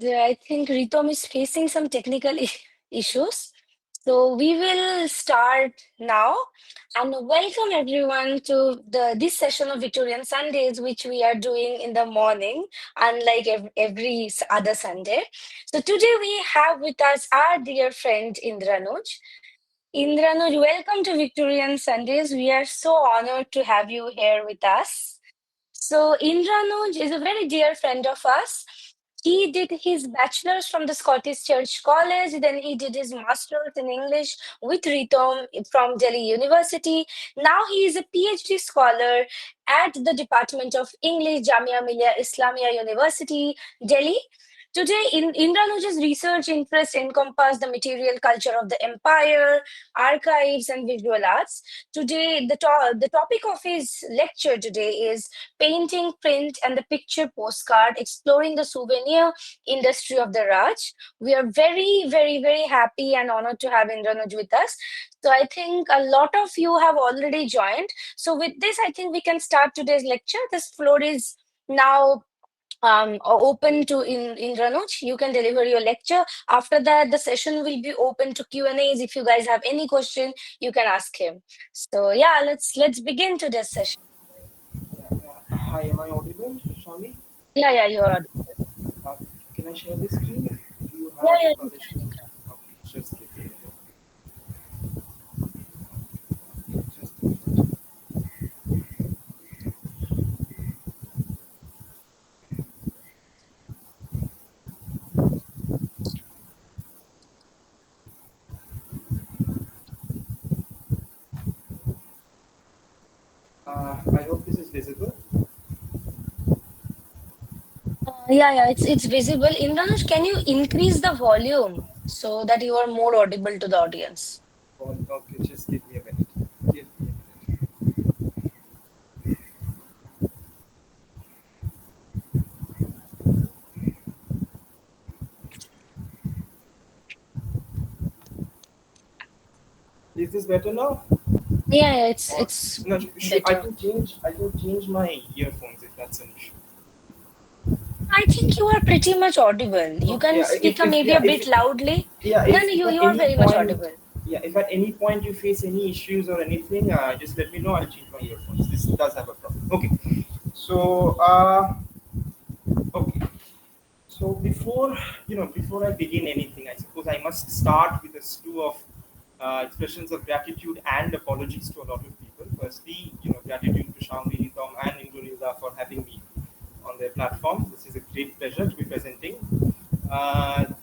I think Ritom is facing some technical issues. So we will start now and welcome everyone to this session of Victorian Sundays, which we are doing in the morning, unlike every other Sunday. So today we have with us our dear friend Indranuj. Indranuj, welcome to Victorian Sundays. We are so honored to have you here with us. So Indranuj is a very dear friend of us. He did his bachelor's from the Scottish Church College, then he did his master's in English with Ritom from Delhi University. Now he is a PhD scholar at the Department of English, Jamia Millia Islamia University, Delhi. Today, Indranuj's research interests encompass the material culture of the empire, archives, and visual arts. Today, the topic of his lecture today is painting, print, and the picture postcard, exploring the souvenir industry of the Raj. We are very, very, very happy and honored to have Indranuj with us. So I think a lot of you have already joined. So with this, I think we can start today's lecture. This floor is now open to Indranuj. You can deliver your lecture. After that, the session will be open to Q&As. If you guys have any question, you can ask him. So yeah, let's begin today's session. Hi, am I audible, Shami? Yeah, you are. Uh, can I share the screen? Do you Yeah, have yeah, you can. permission? Okay, just give me just a minute. I hope this is visible. It's visible. Indranuj, can you increase the volume so that you are more audible to the audience? Okay, just give me a minute. Give me a minute. Is this better now? Yeah, it's Or it's no? I better. can change. I can change my earphones if that's an issue. I think you are pretty much audible. You Okay, can yeah. speak If maybe yeah, a if bit loudly. yeah, No, no, if you at are any very much point, audible. yeah, if at any point you face any issues or anything, just let me know. I'll change my earphones. This does have a problem. Okay, so okay. So before I begin anything, I suppose I must start with a slew of expressions of gratitude and apologies to a lot of people. Firstly, gratitude to Shamli, Tom, and Indonesia for having me on their platform. This is a great pleasure to be presenting.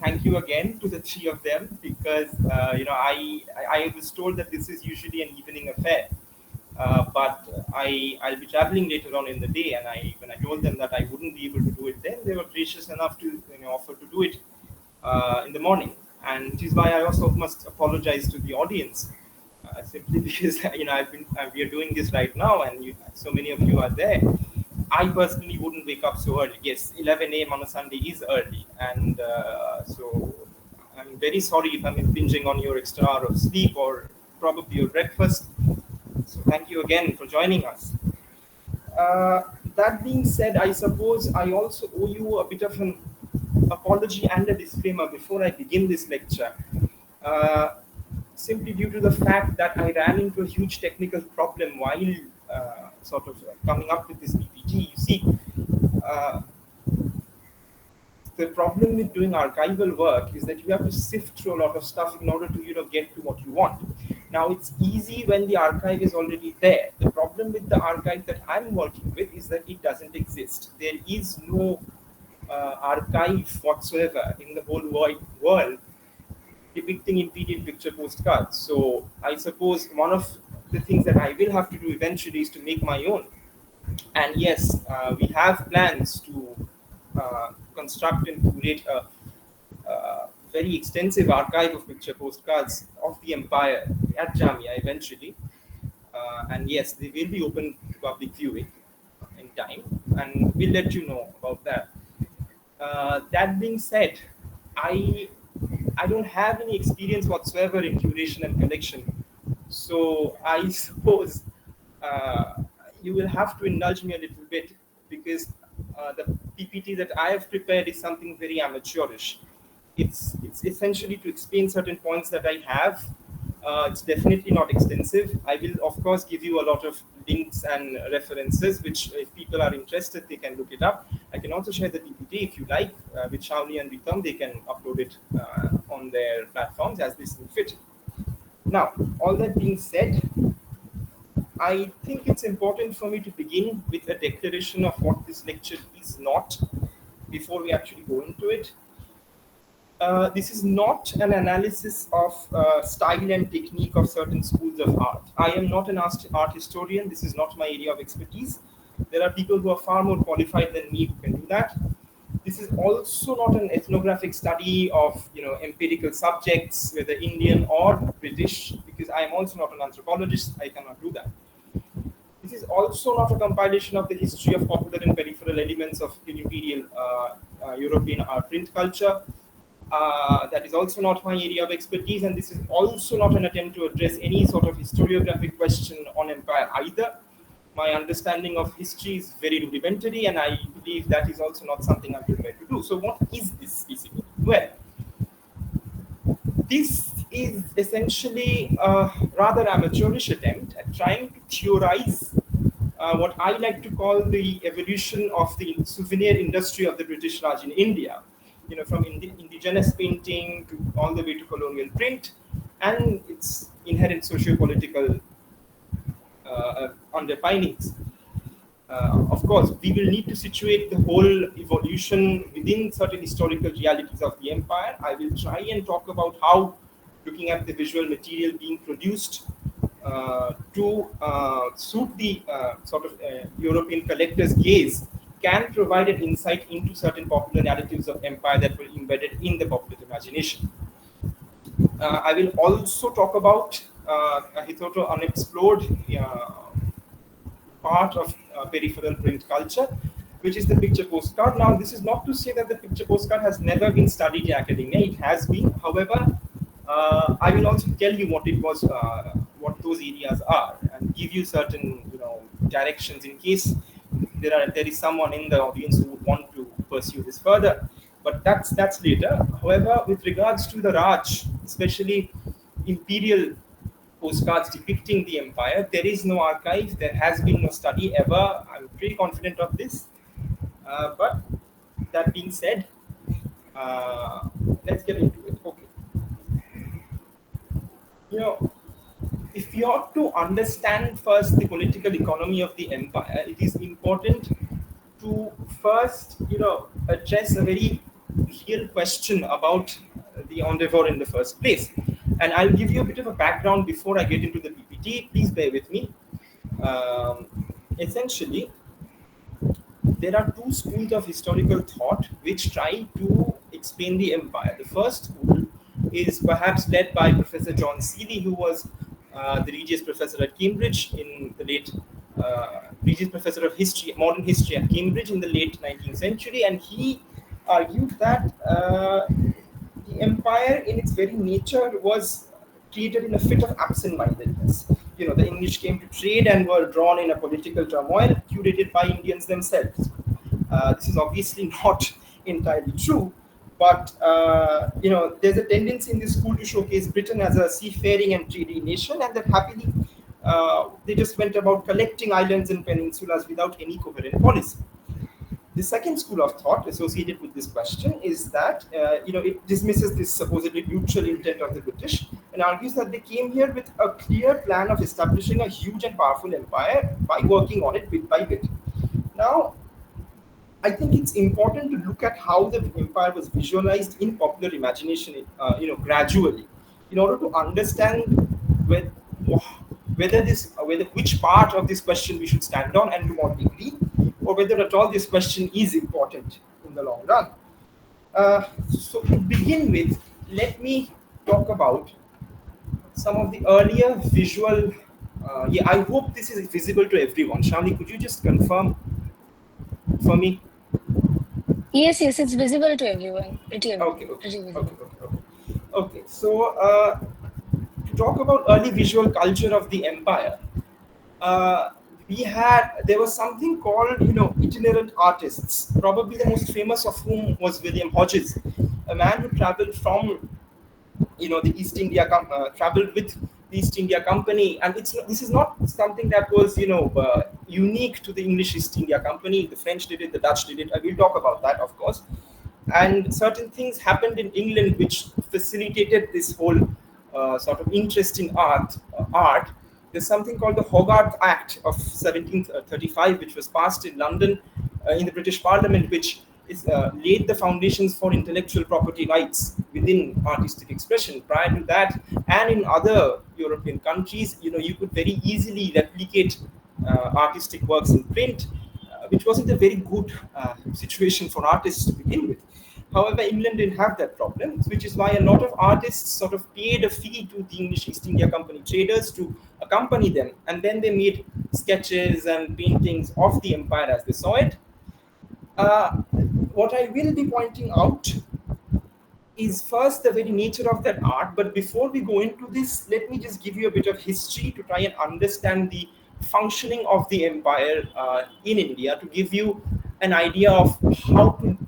Thank you again to the three of them because I was told that this is usually an evening affair, but I'll be traveling later on in the day, and when I told them that I wouldn't be able to do it then, they were gracious enough to offer to do it in the morning, and which is why I also must apologize to the audience. Simply because we are doing this right now, and so many of you are there. I personally wouldn't wake up so early. Yes, 11 a.m. on a Sunday is early, and so I'm very sorry if I'm impinging on your extra hour of sleep or probably your breakfast. So thank you again for joining us. Uh, that being said, I suppose I also owe you a bit of an apology and a disclaimer before I begin this lecture. Uh, Simply due to the fact that I ran into a huge technical problem while coming up with this PPT. You see, uh, the problem with doing archival work is that you have to sift through a lot of stuff in order to get to what you want. Now it's easy when the archive is already there. The problem with the archive that I'm working with is that it doesn't exist. There is no archive whatsoever in the whole wide world depicting imperial picture postcards. So I suppose one of the things that I will have to do eventually is to make my own. And yes, we have plans to construct and curate a very extensive archive of picture postcards of the empire at Jamia eventually. And yes, they will be open to public viewing in time, and we'll let you know about that. That being said, I I don't have any experience whatsoever in curation and collection, so I suppose uh, you will have to indulge me a little bit because the PPT that I have prepared is something very amateurish. It's essentially to explain certain points that I have. It's definitely not extensive. I will, of course, give you a lot of links and references, which, if people are interested, they can look it up. I can also share the PPT if you like, with Shawnee and Vikram. They can upload it on their platforms as they see fit. Now, all that being said, I think it's important for me to begin with a declaration of what this lecture is not before we actually go into it. This is not an analysis of style and technique of certain schools of art. I am not an art historian. This is not my area of expertise. There are people who are far more qualified than me who can do that. This is also not an ethnographic study of empirical subjects, whether Indian or British, because I am also not an anthropologist. I cannot do that. This is also not a compilation of the history of popular and peripheral elements of imperial European print culture. That is also not my area of expertise, and this is also not an attempt to address any sort of historiographic question on empire either. My understanding of history is very rudimentary, and I believe that is also not something I'm prepared to do. So, what is this basically? Well, this is essentially a rather amateurish attempt at trying to theorize what I like to call the evolution of the souvenir industry of the British Raj in India. From indigenous painting to all the way to colonial print, and its inherent socio-political underpinnings. Of course, we will need to situate the whole evolution within certain historical realities of the empire. I will try and talk about how, looking at the visual material being produced to suit the sort of European collector's gaze, can provide an insight into certain popular narratives of empire that were embedded in the popular imagination. I will also talk about a hitherto unexplored part of peripheral print culture, which is the picture postcard. Now, this is not to say that the picture postcard has never been studied in academia. It has been. However, I will also tell you what it was, what those areas are, and give you certain directions in case there is someone in the audience who would want to pursue this further. But that's later. However, with regards to the Raj, especially imperial postcards depicting the empire, there is no archive. There has been no study ever. I'm pretty confident of this. But that being said, uh, let's get into it. Okay. You know, if you are to understand first the political economy of the empire, it is important to first, address a very real question about the endeavor in the first place. And I'll give you a bit of a background before I get into the PPT. Please bear with me. Um, Essentially, there are two schools of historical thought which try to explain the empire. The first school is perhaps led by Professor John Seeley, who was the Regius Professor at Cambridge in the late Regius Professor of History, Modern History at Cambridge in the late 19th century, and he argued that the empire, in its very nature, was created in a fit of absent-mindedness. The English came to trade and were drawn in a political turmoil curated by Indians themselves. This is obviously not entirely true, but there's a tendency in this school to showcase Britain as a seafaring and trading nation, and that happily they just went about collecting islands and peninsulas without any coherent policy. The second school of thought associated with this question is that it dismisses this supposedly neutral intent of the British and argues that they came here with a clear plan of establishing a huge and powerful empire by working on it bit by bit. Now, I think it's important to look at how the empire was visualized in popular imagination, gradually, in order to understand whether, whether which part of this question we should stand on and to what degree, or whether at all this question is important in the long run. So to begin with, let me talk about some of the earlier visual. Yeah, I hope this is visible to everyone. Shani, could you just confirm for me? Yes, yes, it's visible to everyone. Okay, okay, Pretty okay, visible. okay, okay. Okay, so to talk about early visual culture of the empire, uh, there was something called, itinerant artists. Probably the most famous of whom was William Hodges, a man who traveled from, the traveled with the East India Company. And this is not something that was, unique to the English East India Company. The French did it, the Dutch did it. I will talk about that, of course. And certain things happened in England which facilitated this whole sort of interest in art. There's something called the Hogarth Act of 1735, which was passed in London in the British Parliament, which laid the foundations for intellectual property rights within artistic expression. Prior to that, and in other European countries, you could very easily replicate artistic works in print, which wasn't a very good situation for artists to begin with. However, England didn't have that problem, which is why a lot of artists sort of paid a fee to the English East India Company traders to accompany them, and then they made sketches and paintings of the empire as they saw it. Uh, what I will be pointing out is first the very nature of that art. But before we go into this, let me just give you a bit of history to try and understand the functioning of the empire in India, to give you an idea of how to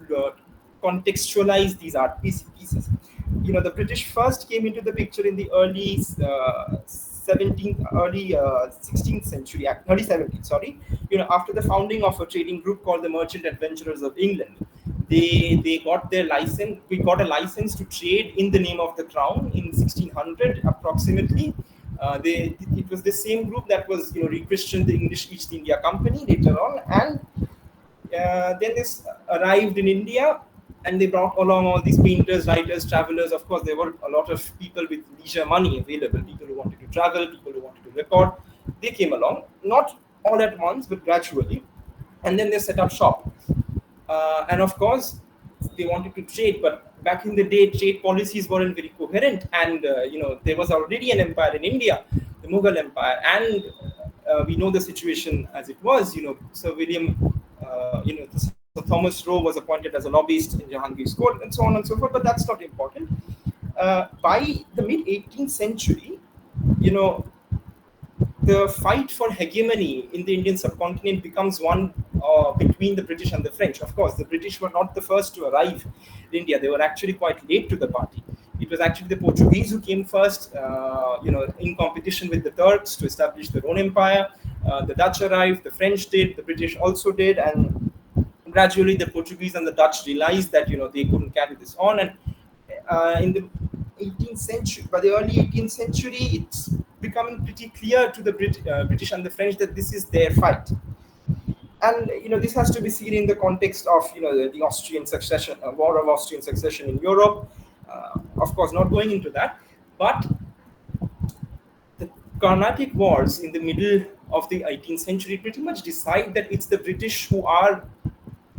contextualize these pieces. The British first came into the picture in the early 17th, early 16th century, early 17th, sorry. After the founding of a trading group called the Merchant Adventurers of England, they got their license. We got a license to trade in the name of the crown in 1600 approximately. It was the same group that was, rechristened the English East India Company later on. And then this arrived in India, and they brought along all these painters, writers, travelers. Of course, there were a lot of people with leisure money available, people who wanted to travel, people who wanted to record. They came along, not all at once, but gradually. And then they set up shop. And of course, they wanted to trade, but back in the day, trade policies weren't very coherent. And, there was already an empire in India, the Mughal Empire. And we know the situation as it was. Sir William, Sir Thomas Roe was appointed as a lobbyist in Jahangir's court, and so on and so forth. But that's not important. By the mid 18th century, you know, the fight for hegemony in the Indian subcontinent becomes one between the British and the French. Of course, the British were not the first to arrive in India; they were actually quite late to the party. It was actually the Portuguese who came first, in competition with the Turks to establish their own empire. The Dutch arrived, the French did, the British also did, and gradually the Portuguese and the Dutch realized that they couldn't carry this on. And in the 18th century, by the early 18th century, it's becoming pretty clear to the British and the French that this is their fight. And this has to be seen in the context of the Austrian succession, war of Austrian succession in Europe. Of course, not going into that, but the Carnatic Wars in the middle of the 18th century pretty much decide that it's the British who are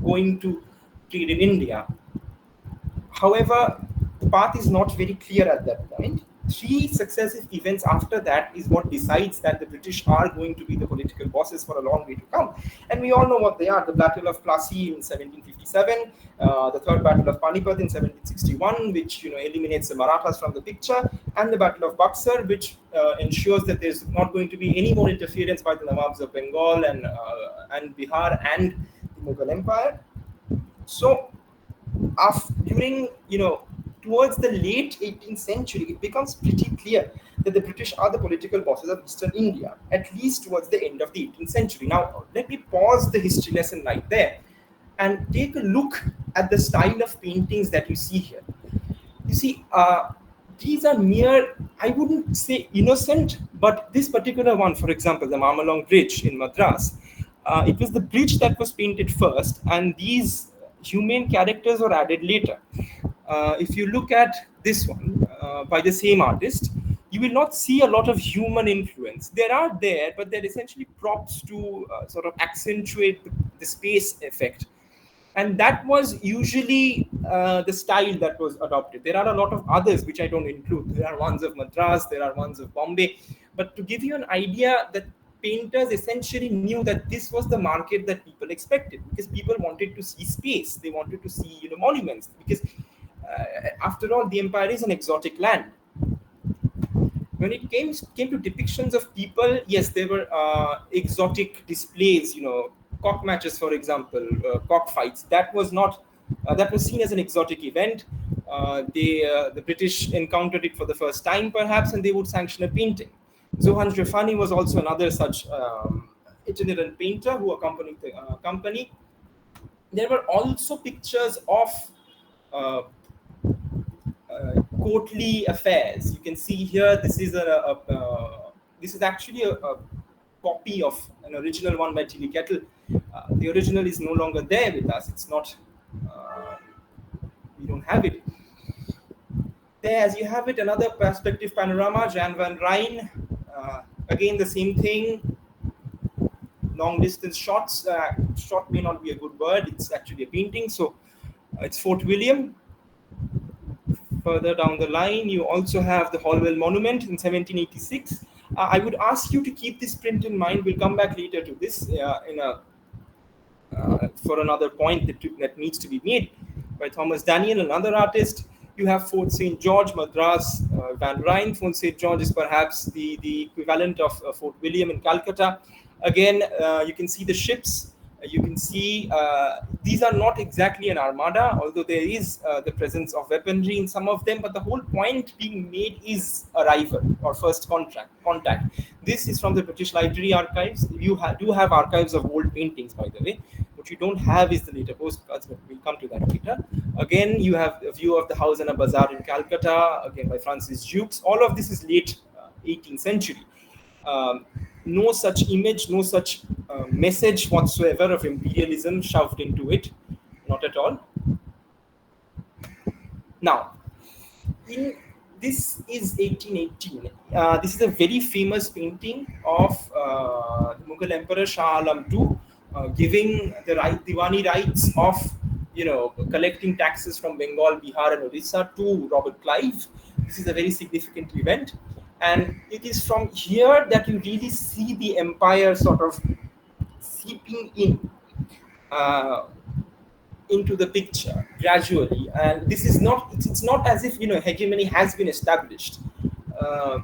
going to trade in India. However, the path is not very clear at that point. Three successive events after that is what decides that the British are going to be the political bosses for a long way to come. And we all know what they are. The Battle of Plassey in 1757, the Third Battle of Panipat in 1761, which eliminates the Marathas from the picture, and the Battle of Buxar, which ensures that there's not going to be any more interference by the Nawabs of Bengal and Bihar and the Mughal Empire. So during towards the late 18th century, it becomes pretty clear that the British are the political bosses of Eastern India, at least towards the end of the 18th century. Now, let me pause the history lesson right there and take a look at the style of paintings that you see here. You see, these are mere, I wouldn't say innocent, but this particular one, for example, the Marmalong Bridge in Madras, it was the bridge that was painted first, and these humane characters were added later. If you look at this one by the same artist, you will not see a lot of human influence. There are there, but they're essentially props to sort of accentuate the space effect. And that was usually the style that was adopted. There are a lot of others which I don't include. There are ones of Madras, there are ones of Bombay. But to give you an idea, that painters essentially knew that this was the market that people expected, because people wanted to see space, they wanted to see monuments, because after all, the empire is an exotic land. When it came to depictions of people, yes, there were exotic displays. Cock matches, for example, cock fights. That was not that was seen as an exotic event. The British encountered it for the first time, perhaps, and they would sanction a painting. Zohan Refani was also another such itinerant painter who accompanied the company. There were also pictures of uh, courtly affairs. You can see here. This is actually a copy of an original one by Tilly Kettle. The original is no longer there with us. It's not. Uh, we don't have it. There, as you have it, another perspective panorama. Jan van Rijn. Again, the same thing. Long distance shots. Shot may not be a good word. It's actually a painting. So it's Fort William. Further down the line, you also have the Holwell Monument in 1786. I would ask you to keep this print in mind. We'll come back later to this in a for another point that needs to be made by Thomas Daniel, another artist. You have Fort St. George, Madras, Van Rijn. Fort St. George is perhaps the equivalent of Fort William in Calcutta. Again, you can see the ships. You can see these are not exactly an armada, although there is the presence of weaponry in some of them. But the whole point being made is arrival or first contact. This is from the British Library archives. You do have archives of old paintings, by the way. What you don't have is the later postcards, but we'll come to that later. Again, you have a view of the house and a bazaar in Calcutta, again by Francis Jukes. All of this is late 18th century. Um, no such image, no such message whatsoever of imperialism shoved into it, not at all. Now, in this is 1818. This is a very famous painting of the Mughal Emperor Shah Alam II, giving the Diwani rights of collecting taxes from Bengal, Bihar, and Orissa to Robert Clive. This is a very significant event, and it is from here that you really see the empire sort of seeping in. Uh, into the picture gradually, and this is not it's not as if hegemony has been established. uh,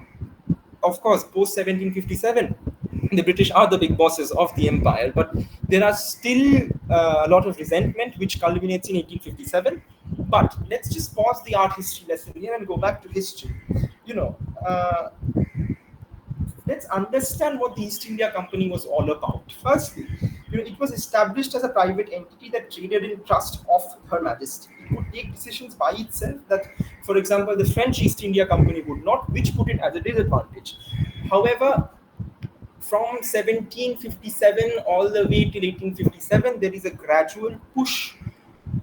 of course, post 1757 the British are the big bosses of the empire, but there are still a lot of resentment which culminates in 1857. But let's just pause the art history lesson here and go back to history. you know uh, let's understand what the East India Company was all about. Firstly, it was established as a private entity that traded in trust of Her Majesty. It would take decisions by itself that, for example, the French East India Company would not, which put it as a disadvantage. However, from 1757 all the way till 1857, there is a gradual push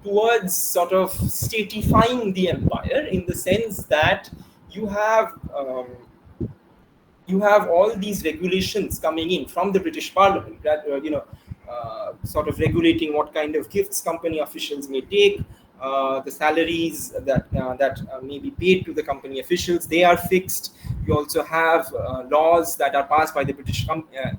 towards sort of statifying the empire, in the sense that you have um, you have all these regulations coming in from the British Parliament that sort of regulating what kind of gifts company officials may take, the salaries that may be paid to the company officials. They are fixed. You also have laws that are passed by the British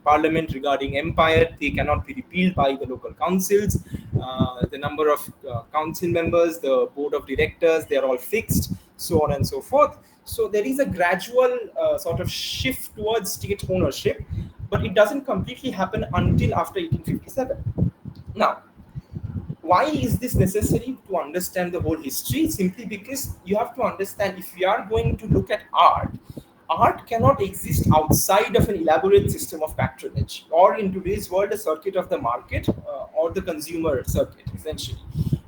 Parliament regarding empire. They cannot be repealed by the local councils. The number of council members, the board of directors, they are all fixed, so on and so forth. So there is a gradual sort of shift towards state ownership, but it doesn't completely happen until after 1857. Now, why is this necessary to understand the whole history? Simply because you have to understand, if we are going to look at art cannot exist outside of an elaborate system of patronage, or in today's world, a circuit of the market or the consumer circuit, essentially.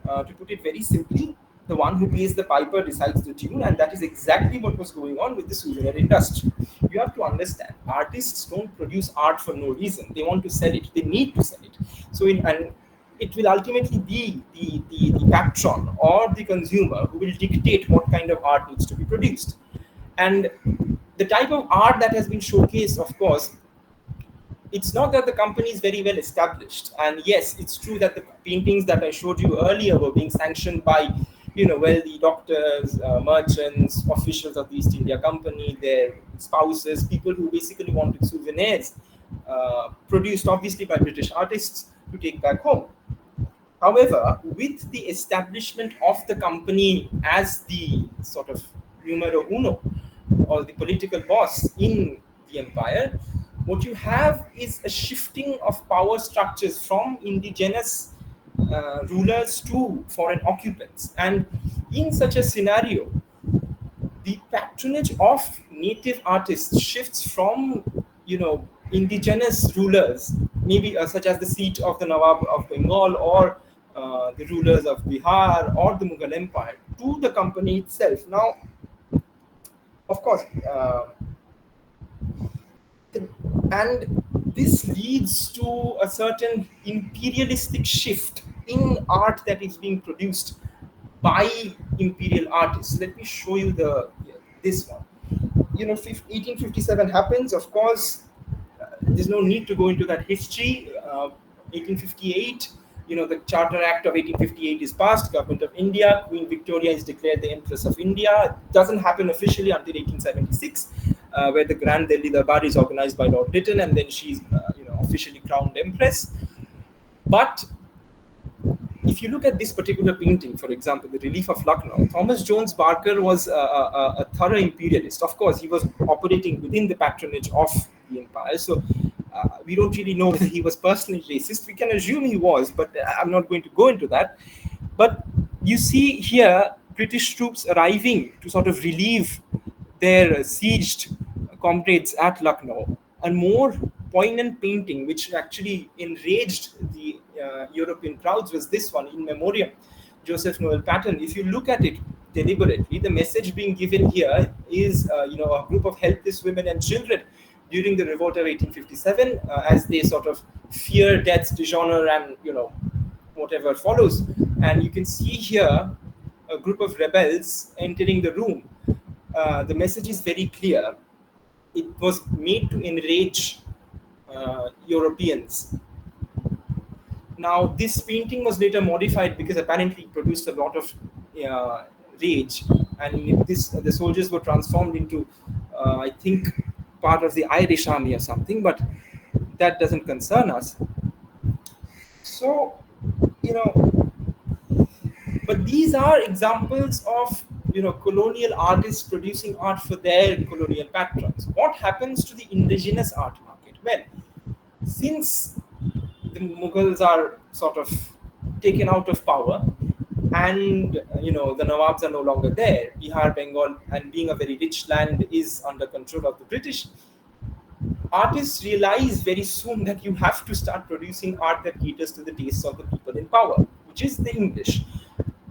To put it very simply, the one who pays the piper decides the tune, and that is exactly what was going on with the souvenir industry. You have to understand, artists don't produce art for no reason. They want to sell it. They need to sell it. And it will ultimately be the patron or the consumer who will dictate what kind of art needs to be produced. And the type of art that has been showcased, of course, it's not that the company is very well established. And yes, it's true that the paintings that I showed you earlier were being sanctioned by wealthy doctors, merchants, officials of the East India Company, their spouses, people who basically wanted souvenirs produced obviously by British artists to take back home. However, with the establishment of the company as the sort of numero uno, or the political boss in the empire, what you have is a shifting of power structures from indigenous rulers to foreign occupants. And in such a scenario, the patronage of native artists shifts from, indigenous rulers, maybe such as the seat of the Nawab of Bengal, or the rulers of Bihar or the Mughal Empire, to the company itself. Now, of course, and this leads to a certain imperialistic shift in art that is being produced by imperial artists. Let me show you this one. 1857 happens. Of course, there's no need to go into that history. 1858, the Charter Act of 1858 is passed. Government of India, Queen Victoria is declared the Empress of India. It doesn't happen officially until 1876, where the Grand Delhi Darbar is organized by Lord Lytton, and then she's, officially crowned Empress. But if you look at this particular painting, for example, the relief of Lucknow, Thomas Jones Barker was a thorough imperialist. Of course, he was operating within the patronage of the empire. So we don't really know whether he was personally racist. We can assume he was, but I'm not going to go into that. But you see here British troops arriving to sort of relieve their sieged comrades at Lucknow. And more poignant painting, which actually enraged the European crowds, was this one, In Memoriam, Joseph Noel Patton. If you look at it deliberately, the message being given here is, a group of helpless women and children during the revolt of 1857, as they sort of fear death's dishonor and, whatever follows. And you can see here a group of rebels entering the room. The message is very clear. It was made to enrage Europeans. Now, this painting was later modified because apparently it produced a lot of rage, and the soldiers were transformed into, I think, part of the Irish army or something. But that doesn't concern us. So, you know, but these are examples of, colonial artists producing art for their colonial patrons. What happens to the indigenous art market? Well, since the Mughals are sort of taken out of power, and the Nawabs are no longer there, Bihar, Bengal, and being a very rich land, is under control of the British. Artists realize very soon that you have to start producing art that caters to the tastes of the people in power, which is the English.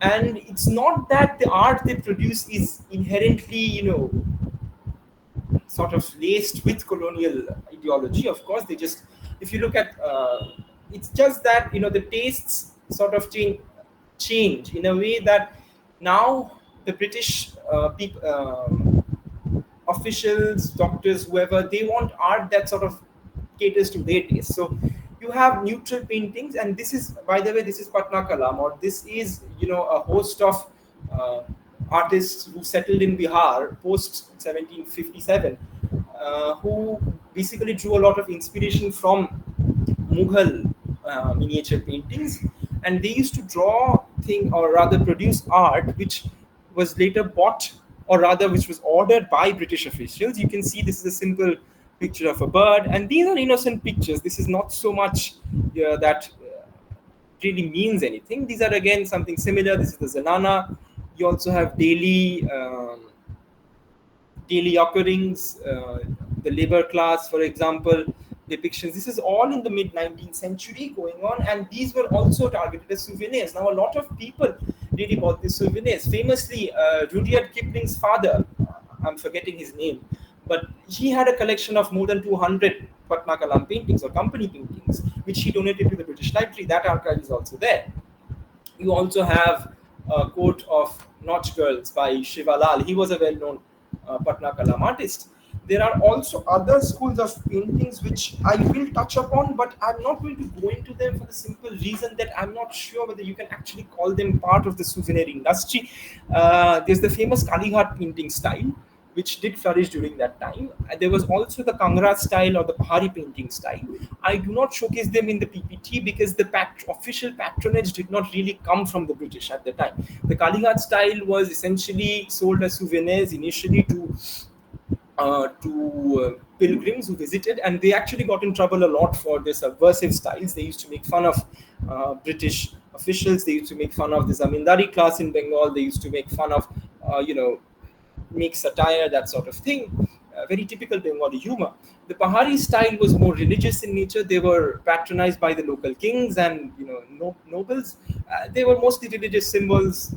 And it's not that the art they produce is inherently, sort of laced with colonial ideology. Of course, they just, if you look at, it's just that, the tastes sort of change in a way that now the British people, officials, doctors, whoever, they want art that sort of caters to their taste. So you have neutral paintings, and this is, by the way, this is Patna Kalam, or this is, a host of artists who settled in Bihar post 1757, who basically drew a lot of inspiration from Mughal miniature paintings, and they used to draw or rather produce art which was later bought, or rather which was ordered by British officials. You can see this is a simple picture of a bird, and these are innocent pictures. This is not so much that really means anything. These are again something similar. This is the Zanana. You also have daily occurrings, the labor class, for example, depictions. This is all in the mid 19th century going on, and these were also targeted as souvenirs. Now, a lot of people really bought these souvenirs. Famously, Rudyard Kipling's father, I'm forgetting his name, but he had a collection of more than 200 Patna Kalam paintings or company paintings, which he donated to the British Library. That archive is also there. You also have a quote of Notch Girls by Shivalal. He was a well-known Patna Kalam artist. There are also other schools of paintings which I will touch upon, but I'm not going to go into them for the simple reason that I'm not sure whether you can actually call them part of the souvenir industry. There's the famous Kalighat painting style, which did flourish during that time. There was also the Kangra style or the Pahari painting style. I do not showcase them in the PPT because the official patronage did not really come from the British at the time. The Kalighat style was essentially sold as souvenirs initially to to pilgrims who visited, and they actually got in trouble a lot for their subversive styles. They used to make fun of British officials. They used to make fun of the zamindari class in Bengal. They used to make fun of, make satire, that sort of thing. Very typical Bengali humor. The Pahari style was more religious in nature. They were patronized by the local kings and nobles. They were mostly religious symbols,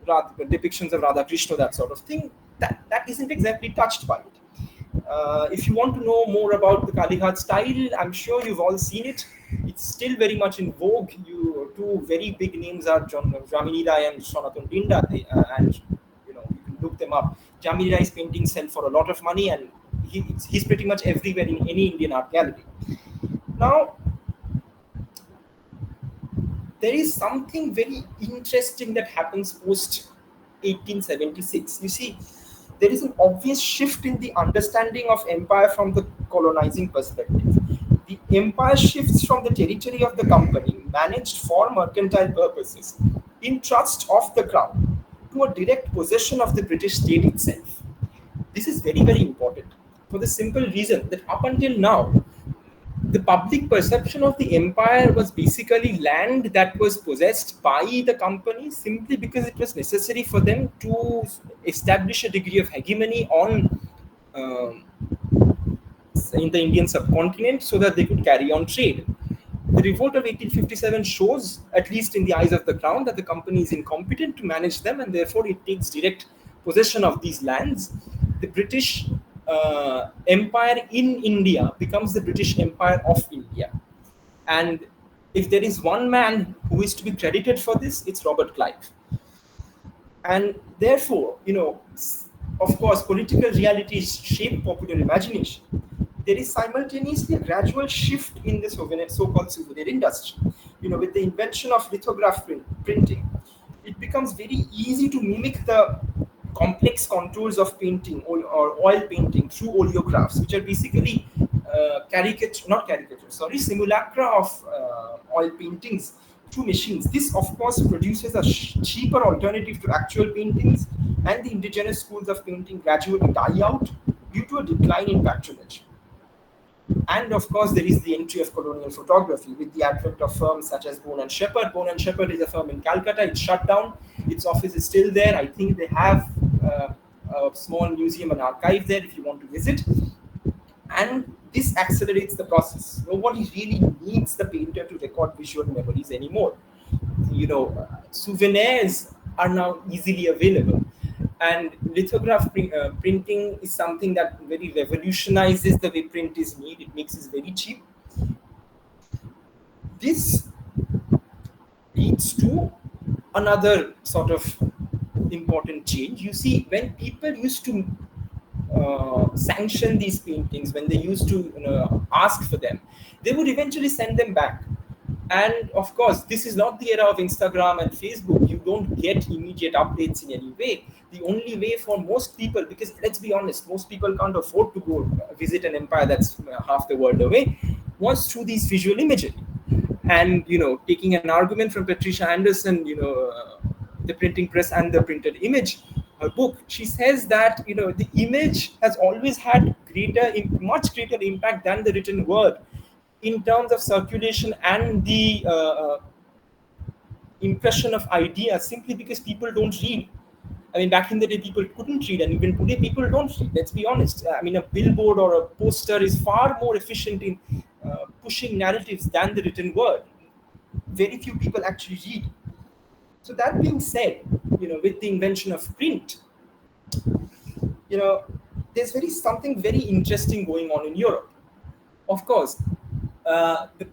depictions of Radha Krishna, that sort of thing. That isn't exactly touched by it. If you want to know more about the Kalighat style, I'm sure you've all seen it. It's still very much in vogue. Two very big names are Jamini Rai and Sonatan Dinda, and you can look them up. Jamini Rai's paintings sell for a lot of money, and he's pretty much everywhere in any Indian art gallery. Now, there is something very interesting that happens post 1876. You see, there is an obvious shift in the understanding of empire from the colonizing perspective. The empire shifts from the territory of the company, managed for mercantile purposes, in trust of the crown, to a direct possession of the British state itself. This is very, very important for the simple reason that up until now, the public perception of the empire was basically land that was possessed by the company simply because it was necessary for them to establish a degree of hegemony on um, in the Indian subcontinent so that they could carry on trade. The revolt of 1857 shows, at least in the eyes of the crown, that the company is incompetent to manage them and therefore it takes direct possession of these lands. The British Empire in India becomes the British Empire of India. And if there is one man who is to be credited for this, it's Robert Clive. And therefore, of course, political realities shape popular imagination. There is simultaneously a gradual shift in the so-called souvenir industry. With the invention of lithograph printing, it becomes very easy to mimic the complex contours of painting or oil painting through oleographs, which are basically simulacra of oil paintings through machines. This, of course, produces a cheaper alternative to actual paintings, and the indigenous schools of painting gradually die out due to a decline in patronage. And of course, there is the entry of colonial photography with the advent of firms such as Bone and Shepherd. Bone and Shepherd is a firm in Calcutta. It's shut down. Its office is still there. I think they have a small museum and archive there if you want to visit. And this accelerates the process. Nobody really needs the painter to record visual memories anymore. Souvenirs are now easily available. And lithograph printing is something that very revolutionizes the way print is made. It makes it very cheap. This leads to another sort of important change. You see, when people used to sanction these paintings, when they used to ask for them, they would eventually send them back. And of course, this is not the era of Instagram and Facebook. You don't get immediate updates in any way. The only way for most people, because let's be honest, most people can't afford to go visit an empire that's half the world away, was through these visual imagery. And taking an argument from Patricia Anderson, the printing press and the printed image, her book, she says that the image has always had much greater impact than the written word in terms of circulation and the impression of ideas, simply because people don't read. I mean, back in the day, people couldn't read, and even today, people don't read. Let's be honest. I mean, a billboard or a poster is far more efficient in pushing narratives than the written word. Very few people actually read. So that being said, with the invention of print, there's something very interesting going on in Europe. Of course, the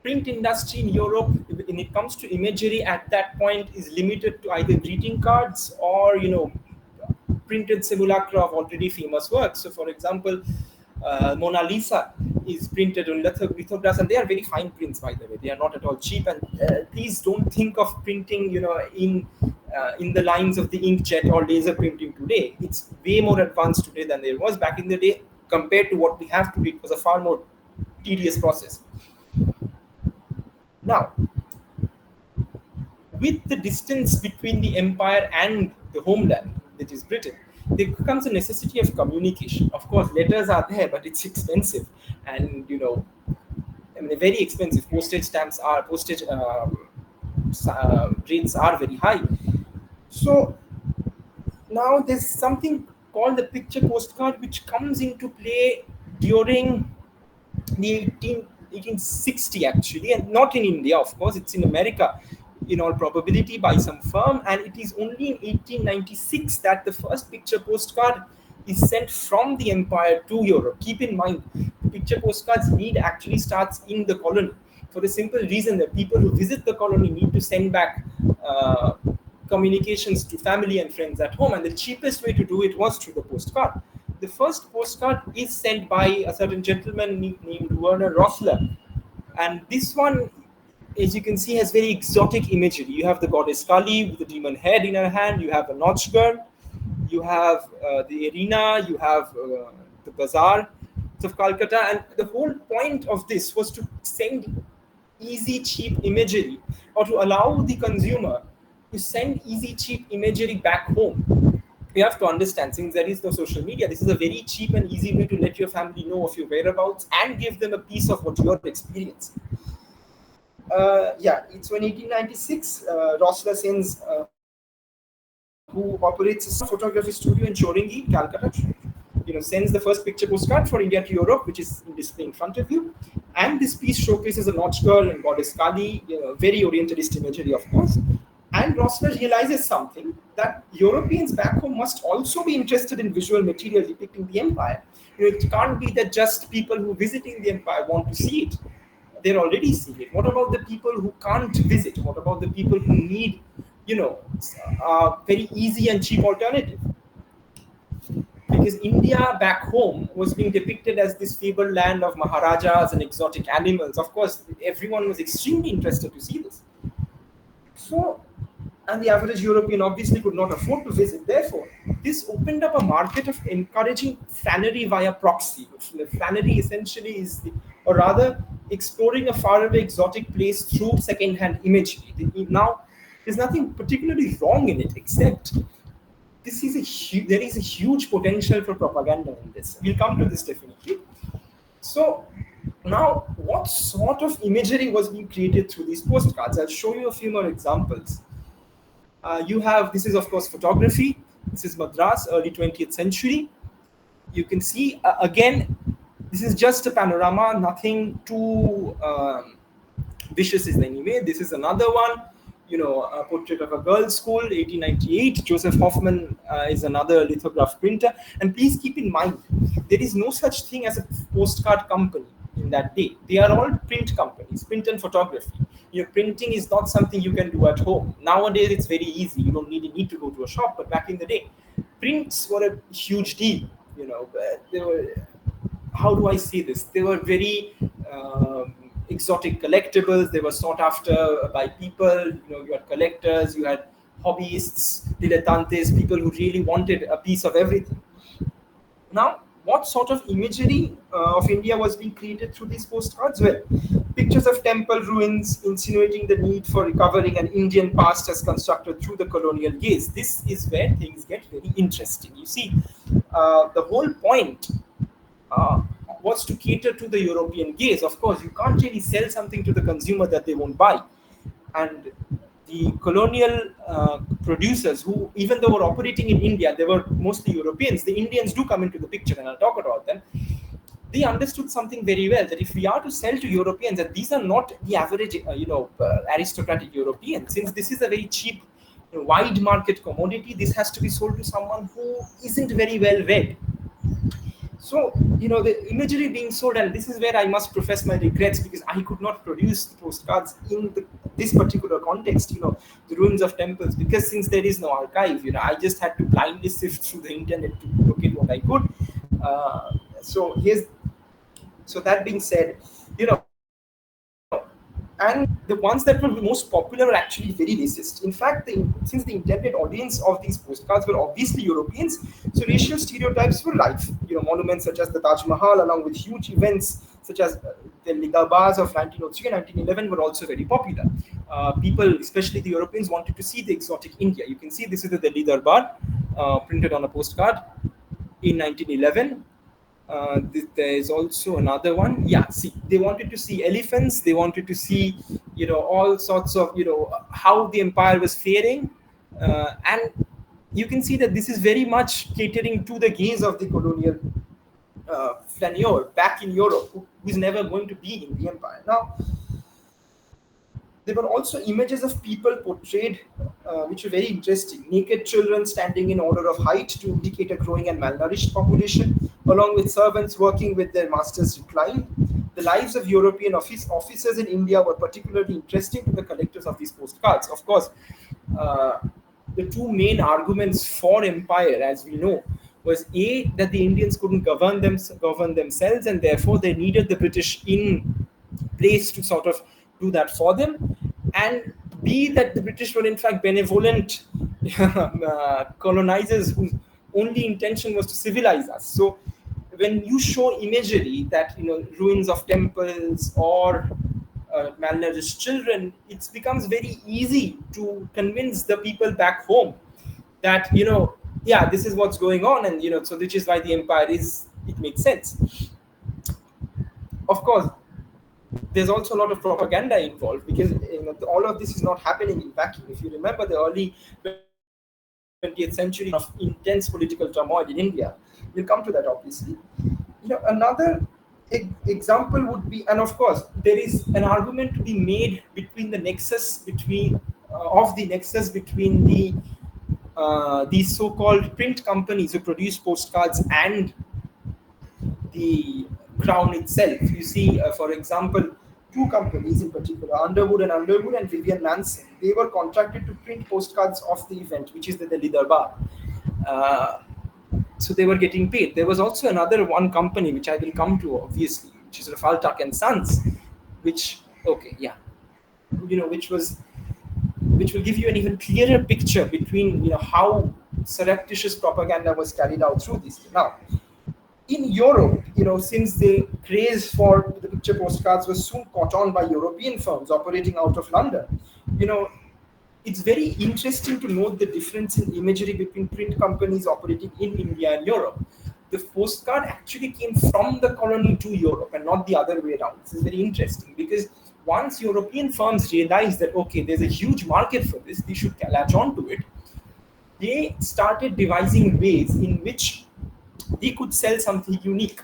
print industry in Europe, when it comes to imagery, at that point is limited to either greeting cards or printed simulacra of already famous works. So, for example, Mona Lisa is printed on lithographs, and they are very fine prints, by the way. They are not at all cheap. And please don't think of printing, in the lines of the inkjet or laser printing today. It's way more advanced today than there was back in the day. Compared to what we have today, it was a far more tedious process. Now, with the distance between the empire and the homeland, that is Britain, there becomes a necessity of communication. Of course, letters are there, but it's expensive, and I mean, very expensive. Postage rates are very high. So now there's something called the picture postcard, which comes into play during the 1860 actually, and not in India, of course, it's in America in all probability by some firm, and it is only in 1896 that the first picture postcard is sent from the empire to Europe. Keep in mind, the picture postcards need actually starts in the colony, for the simple reason that people who visit the colony need to send back communications to family and friends at home, and the cheapest way to do it was through the postcard. The first postcard is sent by a certain gentleman named Werner Rossler, and this one, as you can see, has very exotic imagery. You have the goddess Kali with the demon head in her hand, you have a Nautch girl, you have the arena, you have the bazaar of Calcutta, and the whole point of this was to send easy, cheap imagery, or to allow the consumer to send easy, cheap imagery back home. You have to understand, since there is no social media, this is a very cheap and easy way to let your family know of your whereabouts and give them a piece of what you're experiencing. Yeah, it's when 1896, Rossler sends, who operates a photography studio in Choringi, Calcutta, sends the first picture postcard for India to Europe, which is in display in front of you. And this piece showcases a Nautch girl and goddess Kali, very Orientalist imagery, of course. And Rossler realizes something, that Europeans back home must also be interested in visual material depicting the empire. It can't be that just people who visiting the empire want to see it. They're already seeing it. What about the people who can't visit? What about the people who need, a very easy and cheap alternative? Because India back home was being depicted as this fabled land of Maharajas and exotic animals. Of course, everyone was extremely interested to see this. So, and the average European obviously could not afford to visit. Therefore, this opened up a market of encouraging flânery via proxy. Flânery essentially is, or rather, exploring a faraway exotic place through second-hand imagery. Now, there's nothing particularly wrong in it, except there is a huge potential for propaganda in this. We'll come to this definitely. So now, what sort of imagery was being created through these postcards? I'll show you a few more examples. This is of course photography. This is Madras, early 20th century. You can see, again, this is just a panorama, nothing too vicious is anyway. This is another one, a portrait of a girls' school, 1898. Joseph Hoffman is another lithograph printer. And please keep in mind, there is no such thing as a postcard company in that day. They are all print companies, print and photography. Printing is not something you can do at home. Nowadays, it's very easy. You don't need to go to a shop. But back in the day, prints were a huge deal. They were, how do I say this? They were very exotic collectibles. They were sought after by people. You had collectors, you had hobbyists, dilettantes, people who really wanted a piece of everything. Now, what sort of imagery of India was being created through these postcards? Well, pictures of temple ruins insinuating the need for recovering an Indian past as constructed through the colonial gaze. This is where things get very interesting. You see, the whole point was to cater to the European gaze. Of course, you can't really sell something to the consumer that they won't buy. And the colonial producers, who, even though were operating in India, they were mostly Europeans. The Indians do come into the picture, and I'll talk about them. They understood something very well, that if we are to sell to Europeans, that these are not the average, aristocratic Europeans. Since this is a very cheap, wide market commodity, this has to be sold to someone who isn't very well read. So, the imagery being sold, and this is where I must profess my regrets, because I could not produce the postcards in this particular context, the ruins of temples, because since there is no archive, I just had to blindly sift through the internet to locate what I could. So that being said, and the ones that were most popular were actually very racist. In fact, since the intended audience of these postcards were obviously Europeans, so racial stereotypes were rife. Monuments such as the Taj Mahal, along with huge events such as the Liga Bars of 1903 and 1911, were also very popular. People, especially the Europeans, wanted to see the exotic India. You can see this is the Delhi Darbar. printed on a postcard in 1911. There is also another one. Yeah, see, they wanted to see elephants. They wanted to see, all sorts of, how the empire was faring, and you can see that this is very much catering to the gaze of the colonial flaneur back in Europe, who is never going to be in the empire. Now, there were also images of people portrayed, which were very interesting. Naked children standing in order of height to indicate a growing and malnourished population, along with servants working with their masters reclined. The lives of European officers in India were particularly interesting to the collectors of these postcards. Of course, uh, the two main arguments for empire, as we know, was A, that the Indians couldn't govern themselves, and therefore they needed the British in place to sort of do that for them, and B, that the British were in fact benevolent colonizers whose only intention was to civilize us. So when you show imagery that, ruins of temples or malnourished children, it becomes very easy to convince the people back home that, yeah, this is what's going on, and so which is why the empire is, it makes sense. Of course, there's also a lot of propaganda involved, because all of this is not happening in vacuum. If you remember the early 20th century of intense political turmoil in India, we'll come to that obviously. Another example would be, and of course there is an argument to be made between the nexus between of the nexus between these so-called print companies who produce postcards and the crown itself. You see, for example, two companies in particular, Underwood and Vivian Manson, they were contracted to print postcards of the event, which is the Delhi Darbar. Uh, so they were getting paid. There was also another one company, which I will come to, obviously, which is Rafal Tuck and Sons, which, okay, yeah, which will give you an even clearer picture between, how surreptitious propaganda was carried out through this. Now, in Europe, since the craze for the picture postcards was soon caught on by European firms operating out of London, you know, it's very interesting to note the difference in imagery between print companies operating in India and Europe. The postcard actually came from the colony to Europe and not the other way around. This is very interesting because once European firms realized that, okay, there's a huge market for this, they should latch on to it, they started devising ways in which they could sell something unique.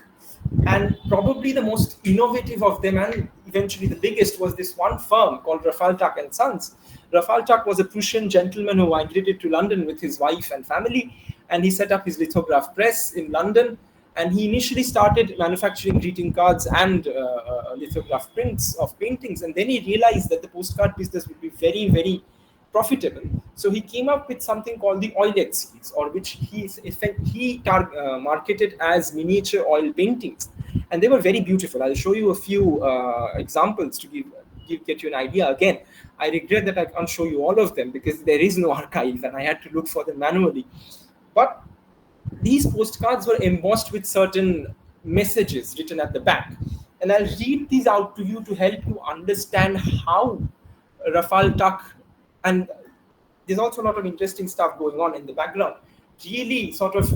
And probably the most innovative of them, and eventually the biggest, was this one firm called Rafal Tuck and Sons. Rafal Tuck was a Prussian gentleman who migrated to London with his wife and family, and he set up his lithograph press in London. And he initially started manufacturing greeting cards and lithograph prints of paintings. And then he realized that the postcard business would be very, very profitable. So he came up with something called the oilette series, or which he marketed as miniature oil paintings, and they were very beautiful. I'll show you a few examples to get you an idea. Again, I regret that I can't show you all of them because there is no archive, and I had to look for them manually. But these postcards were embossed with certain messages written at the back, and I'll read these out to you to help you understand how Rafal Tuck, and there's also a lot of interesting stuff going on in the background, really sort of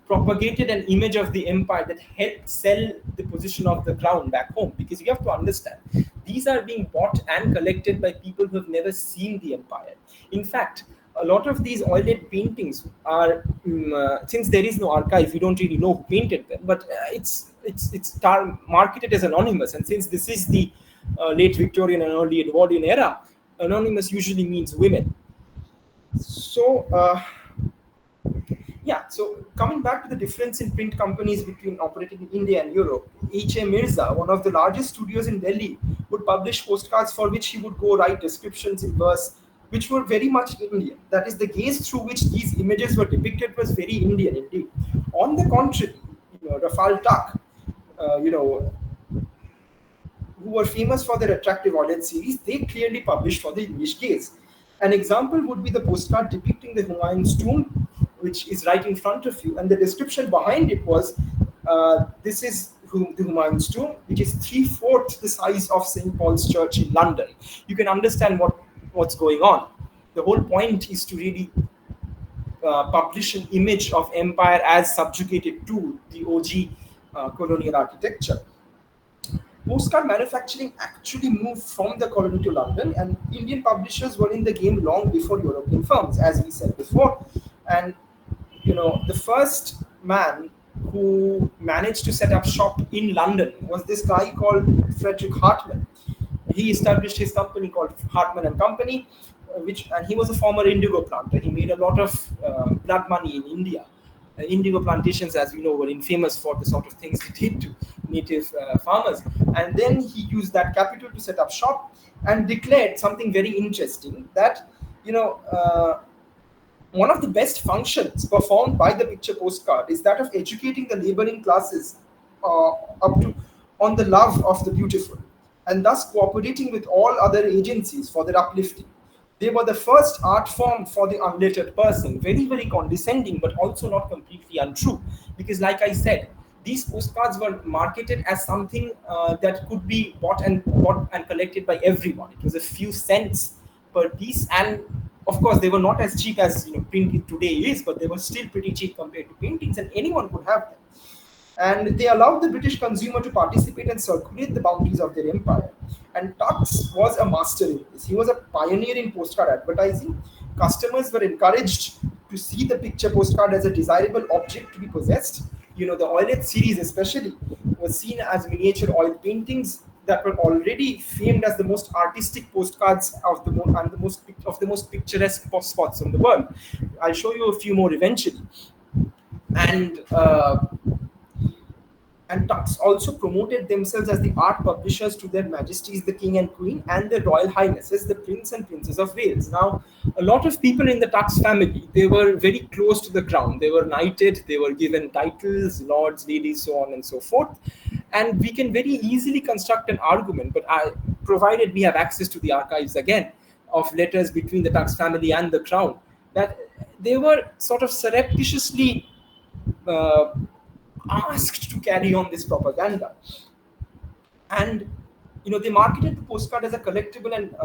propagated an image of the empire that helped sell the position of the crown back home. Because you have to understand, these are being bought and collected by people who have never seen the empire. In fact, a lot of these oiled paintings are, since there is no archive, we don't really know who painted them, but it's marketed as anonymous. And since this is the late Victorian and early Edwardian era, anonymous usually means women. So, yeah, so coming back to the difference in print companies between operating in India and Europe, H.A. Mirza, one of the largest studios in Delhi, would publish postcards for which he would go write descriptions in verse, which were very much Indian. That is, the gaze through which these images were depicted was very Indian indeed. On the contrary, Rafal Tuck, who were famous for their attractive audience series, they clearly published for the English gaze. An example would be the postcard depicting the Humayun's tomb, which is right in front of you, and the description behind it was, this is the Humayun's tomb, which is 3/4 the size of St. Paul's Church in London. You can understand what's going on. The whole point is to really publish an image of empire as subjugated to the OG colonial architecture. Postcard manufacturing actually moved from the colony to London, and Indian publishers were in the game long before European firms, as we said before. And the first man who managed to set up shop in London was this guy called Frederick Hartman. He established his company called Hartman and Company, and he was a former indigo planter. He made a lot of blood money in India. Indigo plantations, as we know, were infamous for the sort of things they did to native farmers. And then he used that capital to set up shop and declared something very interesting that, one of the best functions performed by the picture postcard is that of educating the laboring classes up to on the love of the beautiful, and thus cooperating with all other agencies for their uplifting. They were the first art form for the unlettered person. Very, very condescending, but also not completely untrue. Because, like I said, these postcards were marketed as something that could be bought and collected by everyone. It was a few cents per piece, and of course, they were not as cheap as print today is, but they were still pretty cheap compared to paintings, and anyone could have them. And they allowed the British consumer to participate and circulate the boundaries of their empire. And Tux was a master in this. He was a pioneer in postcard advertising. Customers were encouraged to see the picture postcard as a desirable object to be possessed. The Oilette series, especially, was seen as miniature oil paintings that were already famed as the most artistic postcards of the most picturesque spots in the world. I'll show you a few more eventually. And Tux also promoted themselves as the art publishers to their majesties, the king and queen, and their royal highnesses, the prince and princess of Wales. Now, a lot of people in the Tux family, they were very close to the crown. They were knighted, they were given titles, lords, ladies, so on and so forth. And we can very easily construct an argument, but provided we have access to the archives again of letters between the Tux family and the crown, that they were sort of surreptitiously asked to carry on this propaganda. And they marketed the postcard as a collectible, and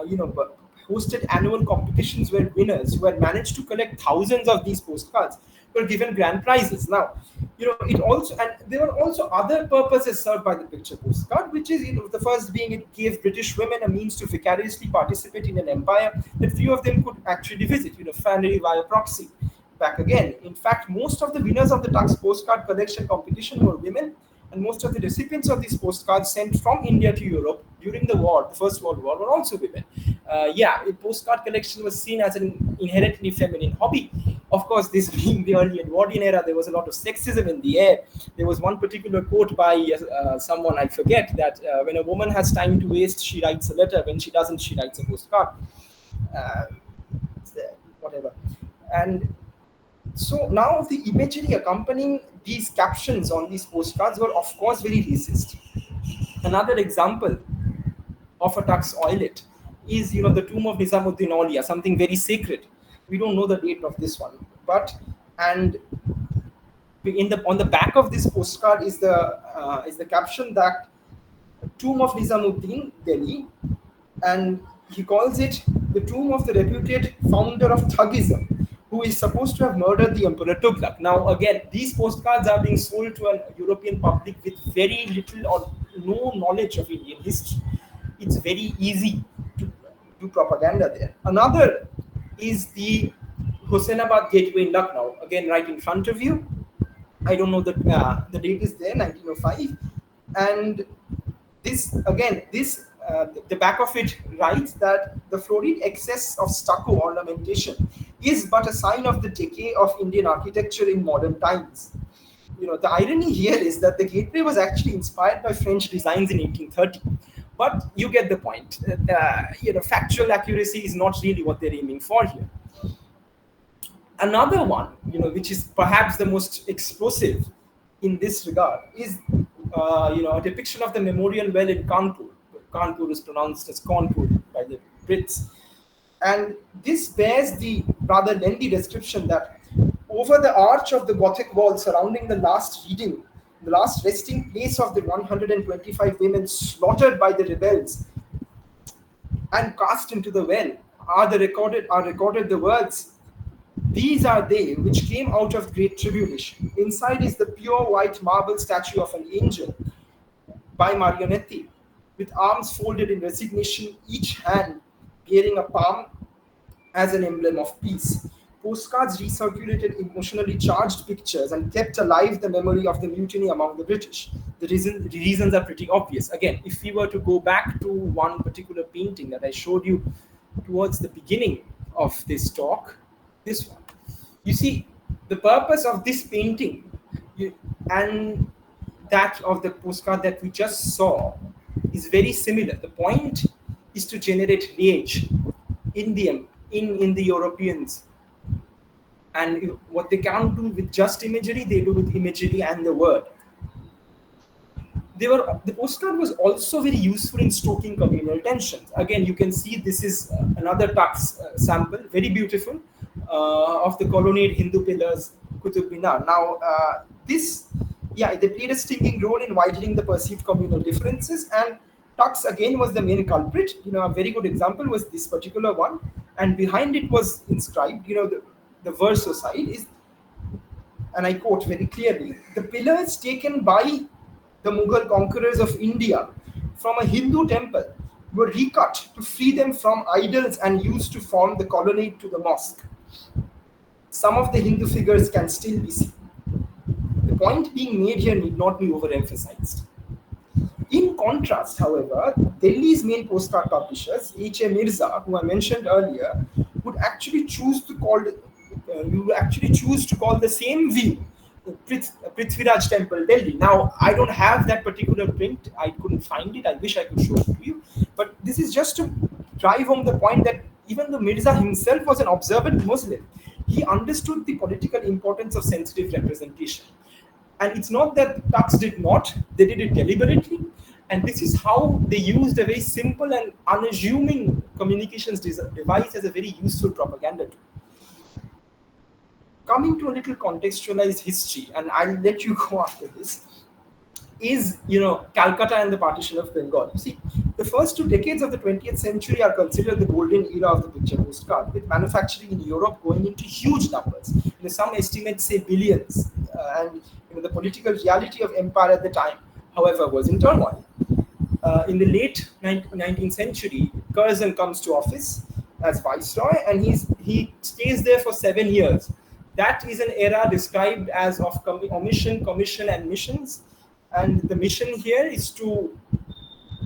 hosted annual competitions where winners who had managed to collect thousands of these postcards were given grand prizes. Now, it also, and there were also other purposes served by the picture postcard, which is, the first being it gave British women a means to vicariously participate in an empire that few of them could actually visit, family via proxy. Back again. In fact, most of the winners of the Tux postcard collection competition were women, and most of the recipients of these postcards sent from India to Europe during the war, the First World War, were also women. Postcard collection was seen as an inherently feminine hobby. Of course, this being the early Edwardian era, there was a lot of sexism in the air. There was one particular quote by someone, I forget, that when a woman has time to waste, she writes a letter. When she doesn't, she writes a postcard. Whatever. And so now the imagery accompanying these captions on these postcards were, of course, very racist. Another example of a Tux oilet is, the tomb of Nizamuddin Aulia, something very sacred. We don't know the date of this one, and on the back of this postcard is the caption that tomb of Nizamuddin, Delhi, and he calls it the tomb of the reputed founder of Thuggism, who is supposed to have murdered the Emperor Tughlaq. Now, again, these postcards are being sold to a European public with very little or no knowledge of Indian history. It's very easy to do propaganda there. Another is the Hossenabad Gateway in Lucknow, again, right in front of you. I don't know the date is there, 1905. And the back of it writes that the florid excess of stucco ornamentation is but a sign of the decay of Indian architecture in modern times. The irony here is that the gateway was actually inspired by French designs in 1830. But you get the point. Factual accuracy is not really what they're aiming for here. Another one, which is perhaps the most explosive in this regard, is a depiction of the memorial well in Kanpur. Kanpur is pronounced as Kanpur by the Brits. And this bears the rather lengthy description that over the arch of the Gothic wall surrounding the last resting place of the 125 women slaughtered by the rebels and cast into the well, are recorded the words, These are they which came out of great tribulation. Inside is the pure white marble statue of an angel by Marionetti, with arms folded in resignation, each hand bearing a palm as an emblem of peace. Postcards recirculated emotionally charged pictures and kept alive the memory of the mutiny among the British. The reasons are pretty obvious. Again, if we were to go back to one particular painting that I showed you towards the beginning of this talk, this one, you see, the purpose of this painting and that of the postcard that we just saw is very similar. The point is to generate rage in the Europeans, and what they can't do with just imagery, they do with imagery and the word. The postcard was also very useful in stoking communal tensions. Again, you can see this is another Tux sample, very beautiful, of the Colonial Hindu pillars, Qutub Minar. Now, they played a stinging role in widening the perceived communal differences, and Tux again was the main culprit. A very good example was this particular one, and behind it was inscribed, the verso side is, and I quote very clearly, the pillars taken by the Mughal conquerors of India from a Hindu temple were recut to free them from idols and used to form the colonnade to the mosque. Some of the Hindu figures can still be seen. The point being made here need not be overemphasized. In contrast, however, Delhi's main postcard publishers, H.A. Mirza, who I mentioned earlier, would actually choose to call the same view Prithviraj Temple, Delhi. Now, I don't have that particular print. I couldn't find it. I wish I could show it to you. But this is just to drive home the point that even though Mirza himself was an observant Muslim, he understood the political importance of sensitive representation. And it's not that Tux did not, they did it deliberately. And this is how they used a very simple and unassuming communications device as a very useful propaganda tool. Coming to a little contextualized history, and I'll let you go after this, is Calcutta and the partition of Bengal. You see, the first 2 decades of the 20th century are considered the golden era of the picture postcard, with manufacturing in Europe going into huge numbers. Some estimates say billions, and the political reality of empire at the time, however, was in turmoil. In the late 19th century, Curzon comes to office as viceroy, and he stays there for 7 years. That is an era described as of omission, commission, and missions. And the mission here is to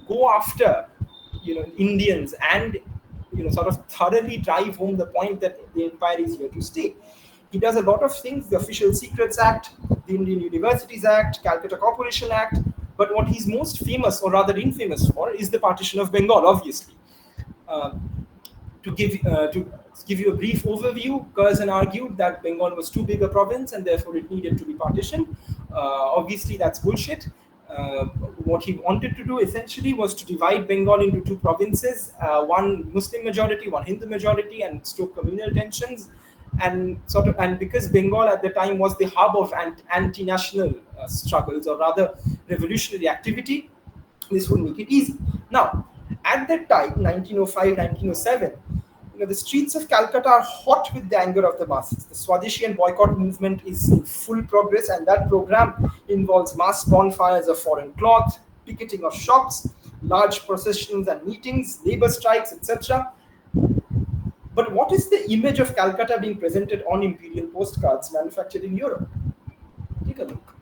go after, Indians and, sort of thoroughly drive home the point that the empire is here to stay. He does a lot of things: the Official Secrets Act, the Indian Universities Act, Calcutta Corporation Act. But what he's most famous, or rather infamous for, is the partition of Bengal, obviously. To give you a brief overview, Curzon argued that Bengal was too big a province and therefore it needed to be partitioned. Obviously, that's bullshit. What he wanted to do essentially was to divide Bengal into 2 provinces, one Muslim majority, one Hindu majority, and stoke communal tensions. And because Bengal at the time was the hub of anti-national struggles, or rather revolutionary activity, this would make it easy. Now, at that time, 1905, 1907, the streets of Calcutta are hot with the anger of the masses. The Swadeshi and boycott movement is in full progress, and that program involves mass bonfires of foreign cloth, picketing of shops, large processions and meetings, labor strikes, etc. But what is the image of Calcutta being presented on imperial postcards manufactured in Europe? Take a look.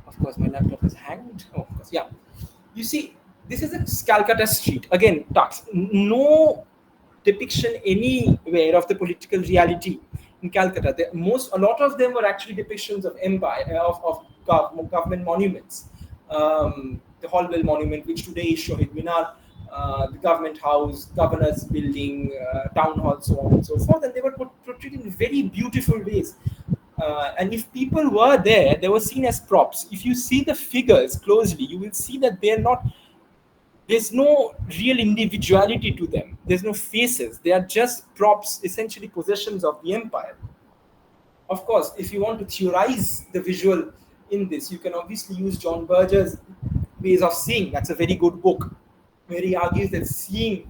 Of course, my laptop is hanged. Oh, of course, yeah. You see, this is a Calcutta street. Again, Tux. No depiction anywhere of the political reality in Calcutta. A lot of them were actually depictions of empire, of government monuments. The Holwell Monument, which today is Shahid Minar, the government house, governor's building, town hall, so on and so forth. And they were portrayed in very beautiful ways. And if people were there, they were seen as props. If you see the figures closely, you will see that there's no real individuality to them. There's no faces. They are just props, essentially possessions of the empire. Of course, if you want to theorize the visual in this, you can obviously use John Berger's ways of seeing. That's a very good book, where he argues that seeing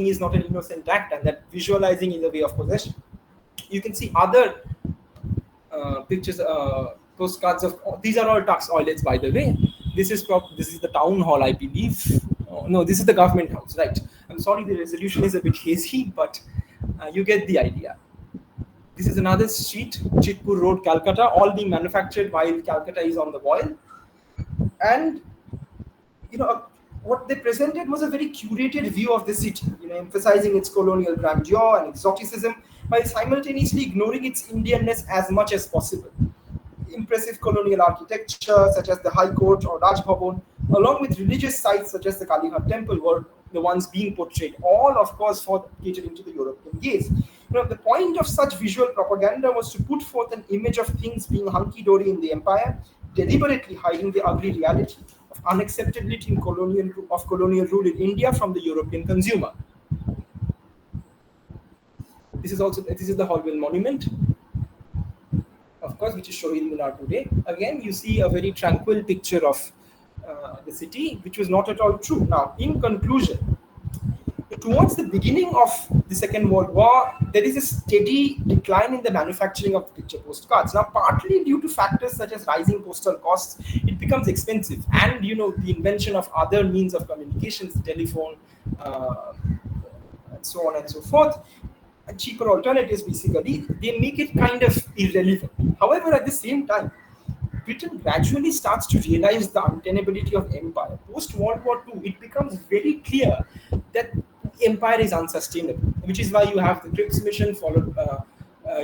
is not an innocent act, and that visualizing is a way of possession. You can see other pictures, postcards of, these are all tax oilets, by the way. This is the town hall, I believe. No, this is the government house, right? I'm sorry, the resolution is a bit hazy, but you get the idea. This is another street, Chitpur Road, Calcutta, all being manufactured while Calcutta is on the boil. And you know, what they presented was a very curated view of the city, emphasizing its colonial grandeur and exoticism while simultaneously ignoring its Indianness as much as possible. Impressive colonial architecture, such as the High Court or Raj Bhavan, along with religious sites such as the Kalighat Temple, were the ones being portrayed. All, of course, for catering to the European gaze. The point of such visual propaganda was to put forth an image of things being hunky-dory in the empire, deliberately hiding the ugly reality of unacceptability of colonial rule in India from the European consumer. This is the Holwell Monument, of course, which is Shohid Minar today. Again, you see a very tranquil picture of the city, which was not at all true. Now, in conclusion, towards the beginning of the Second World War, there is a steady decline in the manufacturing of picture postcards. Now, partly due to factors such as rising postal costs, it becomes expensive, and the invention of other means of communications, telephone, and so on and so forth, cheaper alternatives, basically, they make it kind of irrelevant. However, at the same time, Britain gradually starts to realize the untenability of empire. Post World War II, it becomes very clear that empire is unsustainable, which is why you have the Cripps mission followed.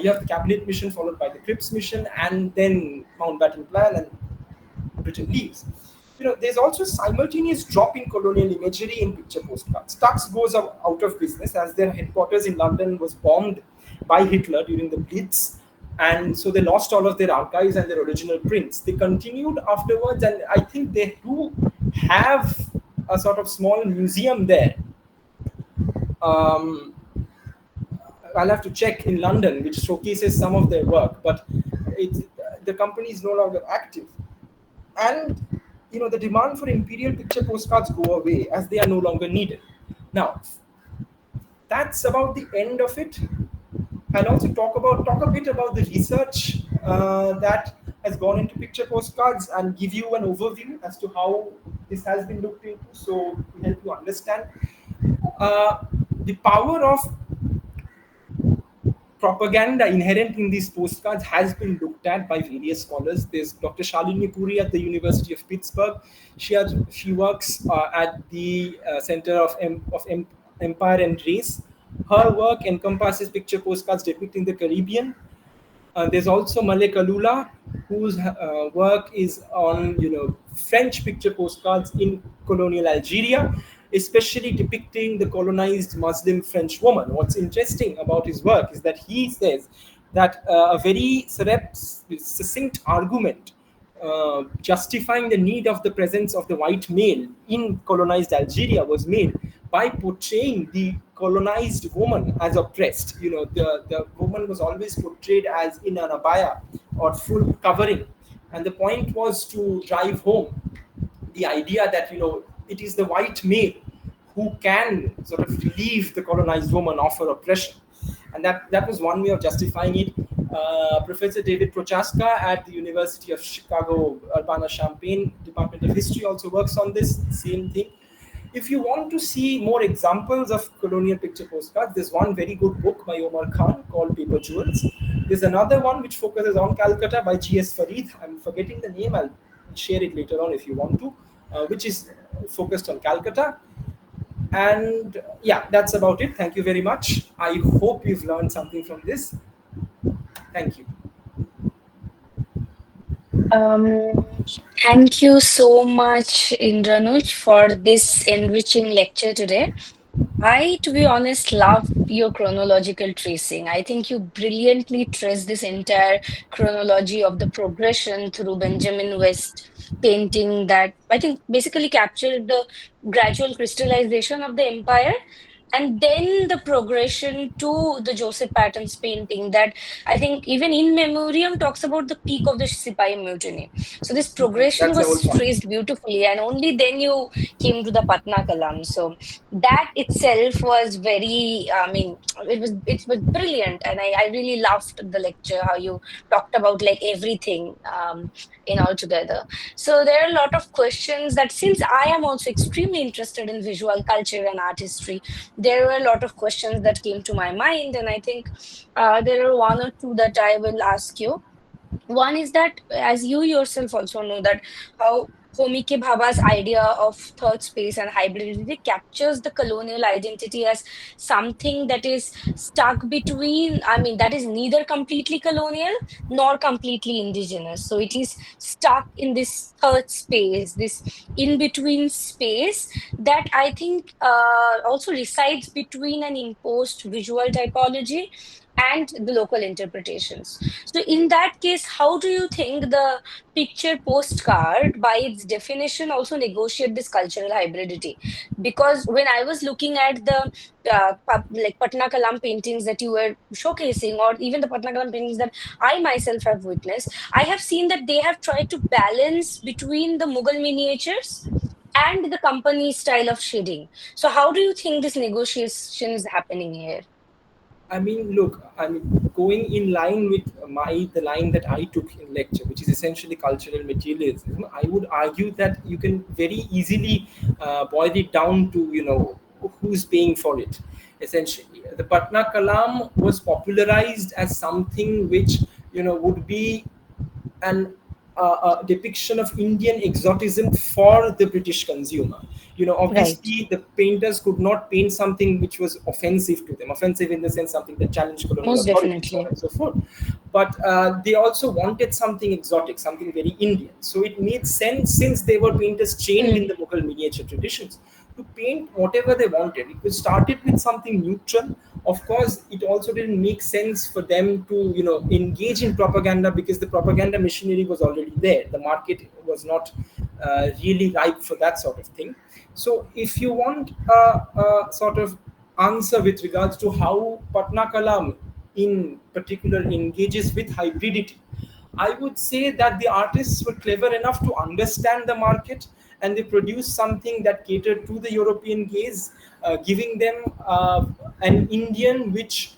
You have the cabinet mission followed by the Cripps mission, and then Mountbatten Plan, and Britain leaves. There's also a simultaneous drop in colonial imagery in picture postcards. Tux goes out of business as their headquarters in London was bombed by Hitler during the Blitz, and so they lost all of their archives and their original prints. They continued afterwards, and I think they do have a sort of small museum there. Um, I'll have to check in London, which showcases some of their work, but the company is no longer active. And the demand for imperial picture postcards go away as they are no longer needed. Now, that's about the end of it. I'll also talk a bit about the research that has gone into picture postcards and give you an overview as to how this has been looked into, so to help you understand uh, the power of propaganda inherent in these postcards has been looked at by various scholars. There's Dr. Shalini Puri at the University of Pittsburgh. She works at the Center of Empire and Race. Her work encompasses picture postcards depicting the Caribbean. There's also Malek Alula, whose work is on French picture postcards in colonial Algeria, especially depicting the colonized Muslim French woman. What's interesting about his work is that he says that a very succinct argument justifying the need of the presence of the white male in colonized Algeria was made by portraying the colonized woman as oppressed. The woman was always portrayed as in an abaya or full covering, and the point was to drive home the idea that it is the white male who can sort of relieve the colonized woman of her oppression, and that was one way of justifying it. Professor David Prochaska at the University of Chicago Urbana-Champaign Department of History also works on this same thing. If you want to see more examples of colonial picture postcards, there's one very good book by Omar Khan called Paper Jewels. There's another one which focuses on Calcutta by G.S. Farid. I'm forgetting the name. I'll share it later on if you want to, which is focused on Calcutta. And yeah, that's about it. Thank you very much. I hope you've learned something from this. Thank you. Um, Thank you so much, Indranuj, for this enriching lecture today. I, to be honest, love your chronological tracing. I think you brilliantly traced this entire chronology of the progression through Benjamin West painting that I think basically captured the gradual crystallization of the empire. and then the progression to the Joseph Patton's painting that I think even in memoriam talks about the peak of the Sipai mutiny. So this progression That's the whole was point. traced beautifully, and only then you came to the Patna Kalam. So that itself was very, I mean, it was brilliant, and I really loved the lecture how you talked about like everything in all together. So there are a lot of questions that since I am also extremely interested in visual culture and art history, there were a lot of questions that came to my mind, and I think there are one or two that I will ask you. One is that, as you yourself also know, that how Homike Bhabha's idea of third space and hybridity captures the colonial identity as something that is stuck between, I mean, that is neither completely colonial nor completely indigenous. So it is stuck in this third space, this in between space that I think also resides between an imposed visual typology and the local interpretations. So, in that case, how do you think the picture postcard, by its definition, also negotiate this cultural hybridity? Because when I was looking at the like Patna Kalam paintings that you were showcasing, or even the Patna Kalam paintings that I myself have witnessed, I have seen that they have tried to balance between the Mughal miniatures and the company style of shading. So, how do you think this negotiation is happening here? I mean, look, I mean, going in line with the line that I took in lecture, which is essentially cultural materialism, I would argue that you can very easily boil it down to, who's paying for it. Essentially, the Patna Kalam was popularized as something which, would be an depiction of Indian exotism for the British consumer. Right. Obviously, the painters could not paint something which was offensive to them, offensive in the sense something that challenged colonial Most authority, so on definitely. and so forth. But they also wanted something exotic, something very Indian. So it made sense, since they were painters trained in Mm. the Mughal miniature traditions, to paint whatever they wanted. It was started with something neutral. Of course, it also didn't make sense for them to, engage in propaganda, because the propaganda machinery was already there. The market was not really ripe for that sort of thing. So, if you want a sort of answer with regards to how Patna Kalam, in particular, engages with hybridity, I would say that the artists were clever enough to understand the market, and they produced something that catered to the European gaze, giving them an Indian which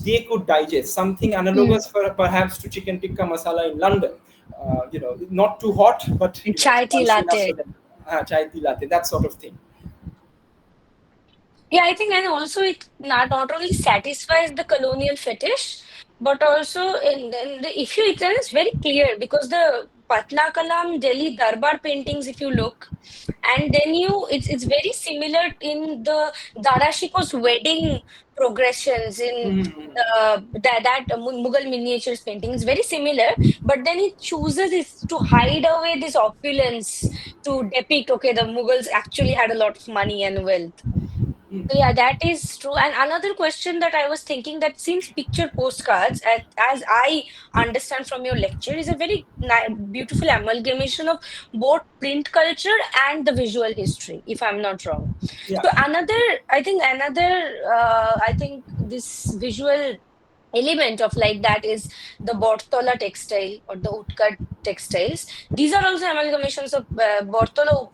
they could digest, something Mm. analogous perhaps to chicken tikka masala in London. Not too hot, but Chai tea spicy enough for latte. them. Chai tea latte, that sort of thing. Yeah, I think, and also it not only satisfies the colonial fetish, but also in if you it is very clear because the Patna Kalam Delhi Darbar paintings, if you look, and then it's very similar in the Dara Shikoh's wedding progressions in Mhm. that Mughal miniatures painting is very similar, but then it chooses is to hide away this opulence to depict okay the Mughals actually had a lot of money and wealth. So yeah, that is true. And another question that I was thinking that since picture postcards, as I understand from your lecture, is a very beautiful amalgamation of both print culture and the visual history, if I'm not wrong. Yeah. So I think this visual element of like that is the Bortola textile or the Utkat textiles. These are also amalgamations of Bortola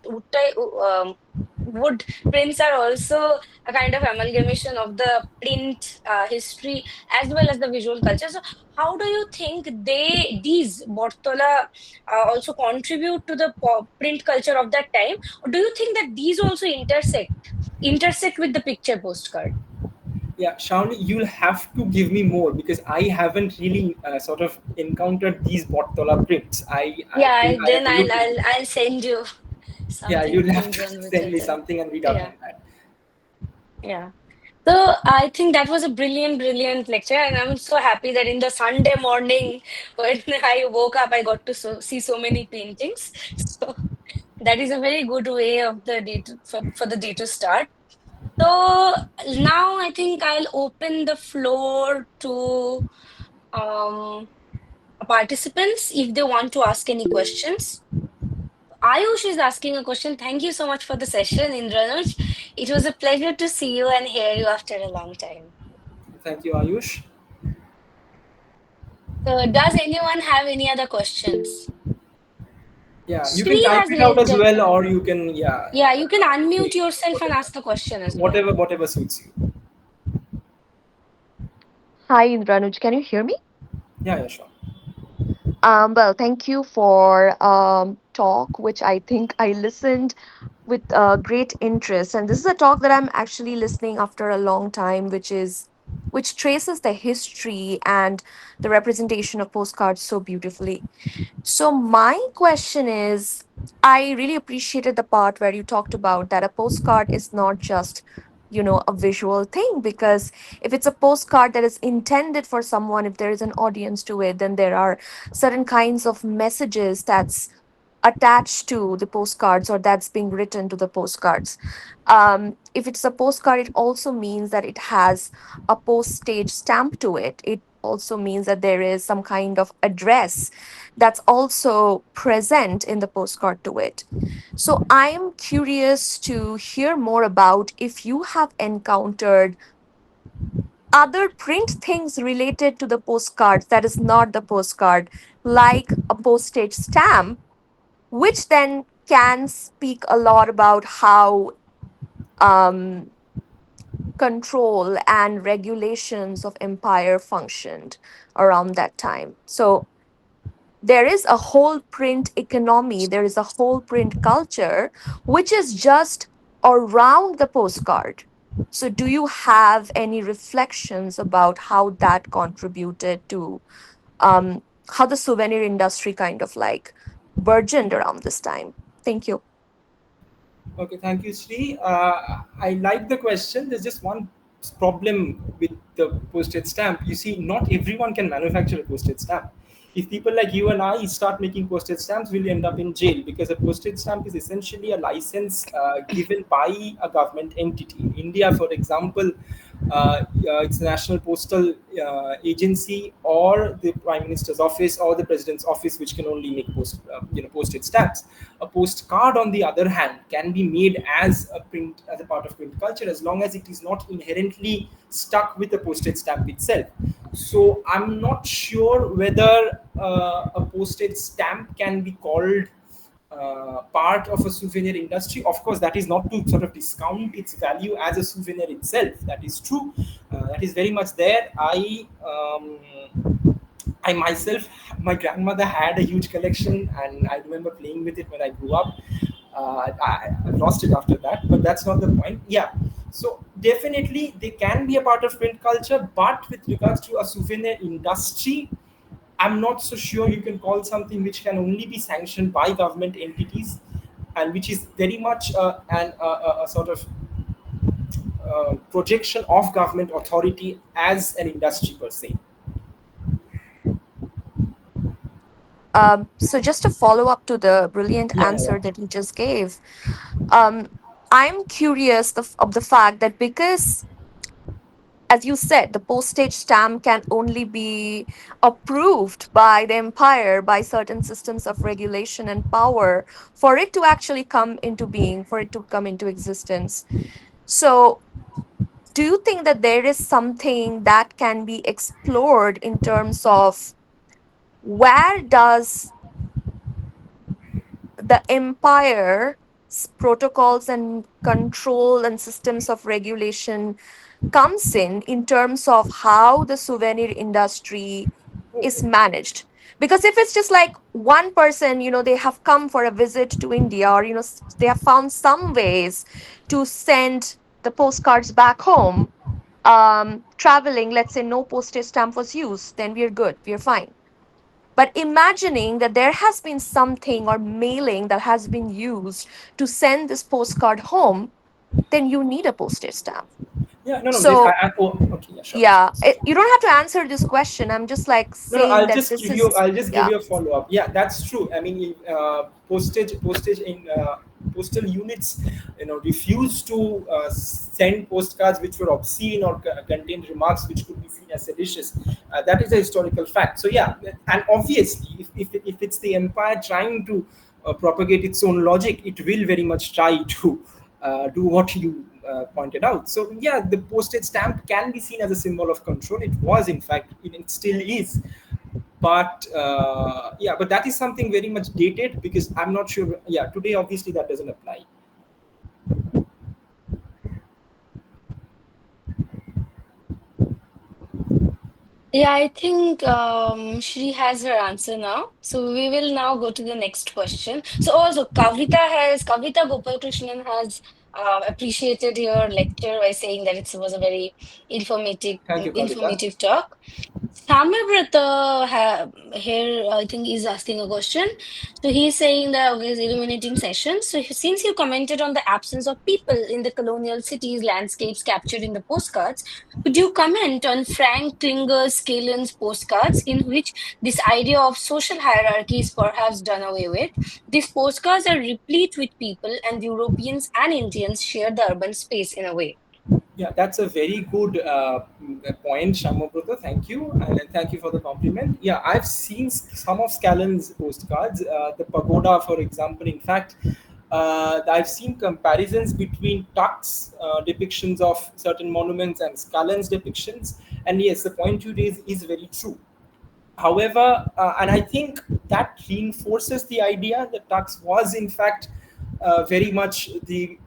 wood prints are also a kind of amalgamation of the print history as well as the visual culture. So how do you think these Bortola also contribute to the print culture of that time? Or do you think that these also intersect with the picture postcard? Yeah, Shawnee, you'll have to give me more, because I haven't really sort of encountered these Bottola prints. I Yeah, think I have then to look into it. I'll send you Yeah, something you'll have to hands-on with send it. me And something and read out yeah, on that. yeah. So I think that was a brilliant lecture, and I'm so happy that in the Sunday morning when I woke up, I got to see so many paintings. So that is a very good way of the day for the day to start. So now I think I'll open the floor to um, participants if they want to ask any questions. Ayush is asking a question. Thank you so much for the session, Indranuj. It was a pleasure to see you and hear you after a long time. Thank you, Ayush. So, does anyone have any other questions? Yeah, you Shri can type has it out raised as a well, hand. or you can, yeah, Yeah, you can unmute say yourself and whatever, ask the question as well. whatever suits you. Hi, Indranuj. Can you hear me? Yeah, yeah, sure. Well, thank you for talk, which I think I listened with great interest. And this is a talk that I'm actually listening after a long time, which traces the history and the representation of postcards so beautifully. So my question is, I really appreciated the part where you talked about that a postcard is not just, a visual thing, because if it's a postcard that is intended for someone, if there is an audience to it, then there are certain kinds of messages that's attached to the postcards or that's being written to the postcards. If it's a postcard, it also means that it has a postage stamp to it. It also means that there is some kind of address that's also present in the postcard to it. So I am curious to hear more about if you have encountered other print things related to the postcards that is not the postcard, like a postage stamp, which then can speak a lot about how um, control and regulations of empire functioned around that time. So there is a whole print economy, there is a whole print culture, which is just around the postcard. So, do you have any reflections about how that contributed to how the souvenir industry kind of like burgeoned around this time? Thank you. Okay, thank you, Sri. I like the question. There's just one problem with the postage stamp. You see, not everyone can manufacture a postage stamp. If people like you and I start making postage stamps, we'll end up in jail, because a postage stamp is essentially a license given by a government entity. In India, for example, it's the National Postal Agency or the Prime Minister's office or the President's office, which can only make postage stamps. A postcard, on the other hand, can be made as a part of print culture, as long as it is not inherently stuck with the postage stamp itself. So I'm not sure whether a postage stamp can be called part of a souvenir industry. Of course, that is not to sort of discount its value as a souvenir itself. That is true. That is very much there. I myself, my grandmother had a huge collection, and I remember playing with it when I grew up. I lost it after that, but that's not the point. Yeah. So definitely they can be a part of print culture, but with regards to a souvenir industry, I'm not so sure you can call something which can only be sanctioned by government entities, and which is very much a sort of projection of government authority as an industry per se. So, just to follow up to the brilliant Yeah, yeah, answer yeah. that you just gave, um, I'm curious of the fact that because, as you said, the postage stamp can only be approved by the empire by certain systems of regulation and power for it to actually come into being, for it to come into existence. So, do you think that there is something that can be explored in terms of where does the empire's protocols and control and systems of regulation comes in terms of how the souvenir industry is managed? Because if it's just like one person, they have come for a visit to India, or they have found some ways to send the postcards back home, traveling, let's say no postage stamp was used, then we're good, we're fine. But imagining that there has been something or mailing that has been used to send this postcard home, then you need a postage stamp. Yeah, no, no. So, Oh, okay, yeah, sure. yeah, you don't have to answer this question. I'm just like No, no, saying that this is, I'll just give yeah. you a follow up. Yeah, that's true. I mean, postage in postal units, refuse to send postcards which were obscene or contained remarks which could be seen as seditious. That is a historical fact. So yeah, and obviously, if it's the empire trying to propagate its own logic, it will very much try to do what you pointed out. So yeah, the postage stamp can be seen as a symbol of control. It was, in fact, it still is. But yeah, but that is something very much dated, because I'm not sure. Yeah, today obviously that doesn't apply. Yeah, I think Shri has her answer now. So we will now go to the next question. So also Kavita Gopalkrishnan has appreciated your lecture by saying that it was a very informative Thank you, Kavita. informative talk. Samarbrata here, I think, is asking a question. So he's saying that okay, he's illuminating sessions. So since you commented on the absence of people in the colonial cities landscapes captured in the postcards, could you comment on Frank Klinger's Kalen's postcards, in which this idea of social hierarchy is perhaps done away with? These postcards are replete with people, and Europeans and Indians share the urban space in a way. Yeah, that's a very good point, Shamabrata. Thank you, and thank you for the compliment. Yeah, I've seen some of Scallon's postcards, the pagoda, for example. In fact, I've seen comparisons between Tuck's depictions of certain monuments and Scallon's depictions. And yes, the point you raise is very true. However, and I think that reinforces the idea that Tux was, in fact, very much the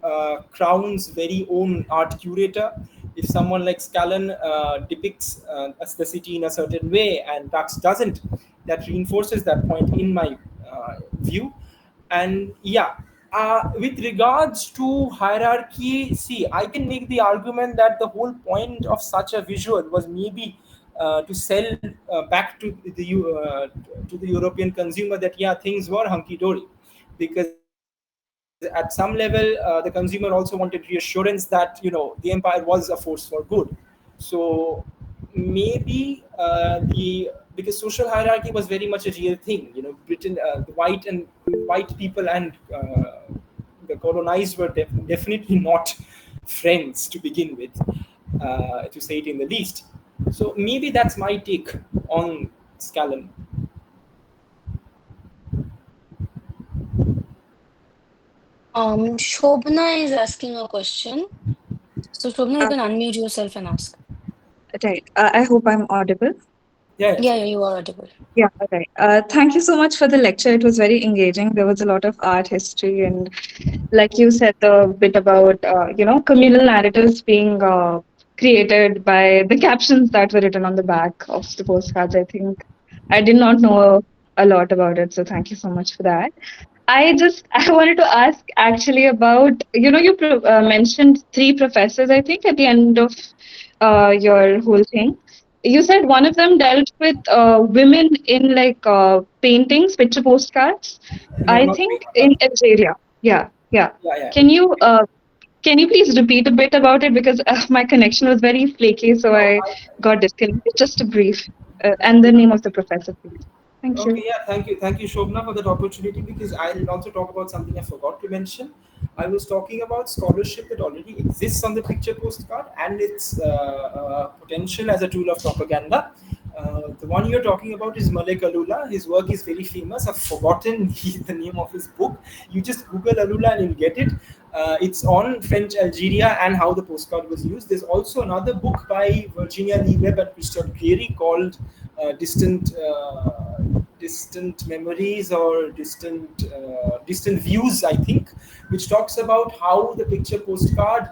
Crown's very own art curator. If someone like Scallon depicts the city in a certain way and Tux doesn't, that reinforces that point in my view. And yeah, with regards to hierarchy, see, I can make the argument that the whole point of such a visual was maybe to sell back to the European consumer that yeah, things were hunky dory, because at some level the consumer also wanted reassurance that the empire was a force for good. So maybe the because social hierarchy was very much a real thing. Britain, the white people and the colonized were definitely not friends to begin with, to say it in the least. So maybe that's my take on Scallon. Shobna is asking a question. So Shobna, you Uh, can unmute yourself and ask. right. I hope I'm audible. Yeah, yeah, Yeah, sure. yeah, you are audible. Yeah, right. Thank you so much for the lecture. It was very engaging. There was a lot of art history, and like you said, the bit about communal narratives being created by the captions that were written on the back of the postcards. I think I did not know a lot about it, so thank you so much for that. I wanted to ask actually about mentioned three professors, I think, at the end of your whole thing. You said one of them dealt with women in like paintings, picture postcards. No, I not think in paper. Algeria. Yeah, yeah. Yeah, yeah. Can you uh, can you please repeat a bit about it because my connection was very flaky, so No, I I, got disconnected. Just a brief and the name of the professor, please. Thank you. Okay, yeah, thank you, Shobna, for that opportunity, because I'll also talk about something I forgot to mention. I was talking about scholarship that already exists on the picture postcard and its potential as a tool of propaganda. The one you're talking about is Malek Alula. His work is very famous. I've forgotten the name of his book. You just Google Alula and you'll get it. It's on French Algeria and how the postcard was used. There's also another book by Virginia Lee Webb and Christophe Geary called distant memories or distant views, I think, which talks about how the picture postcard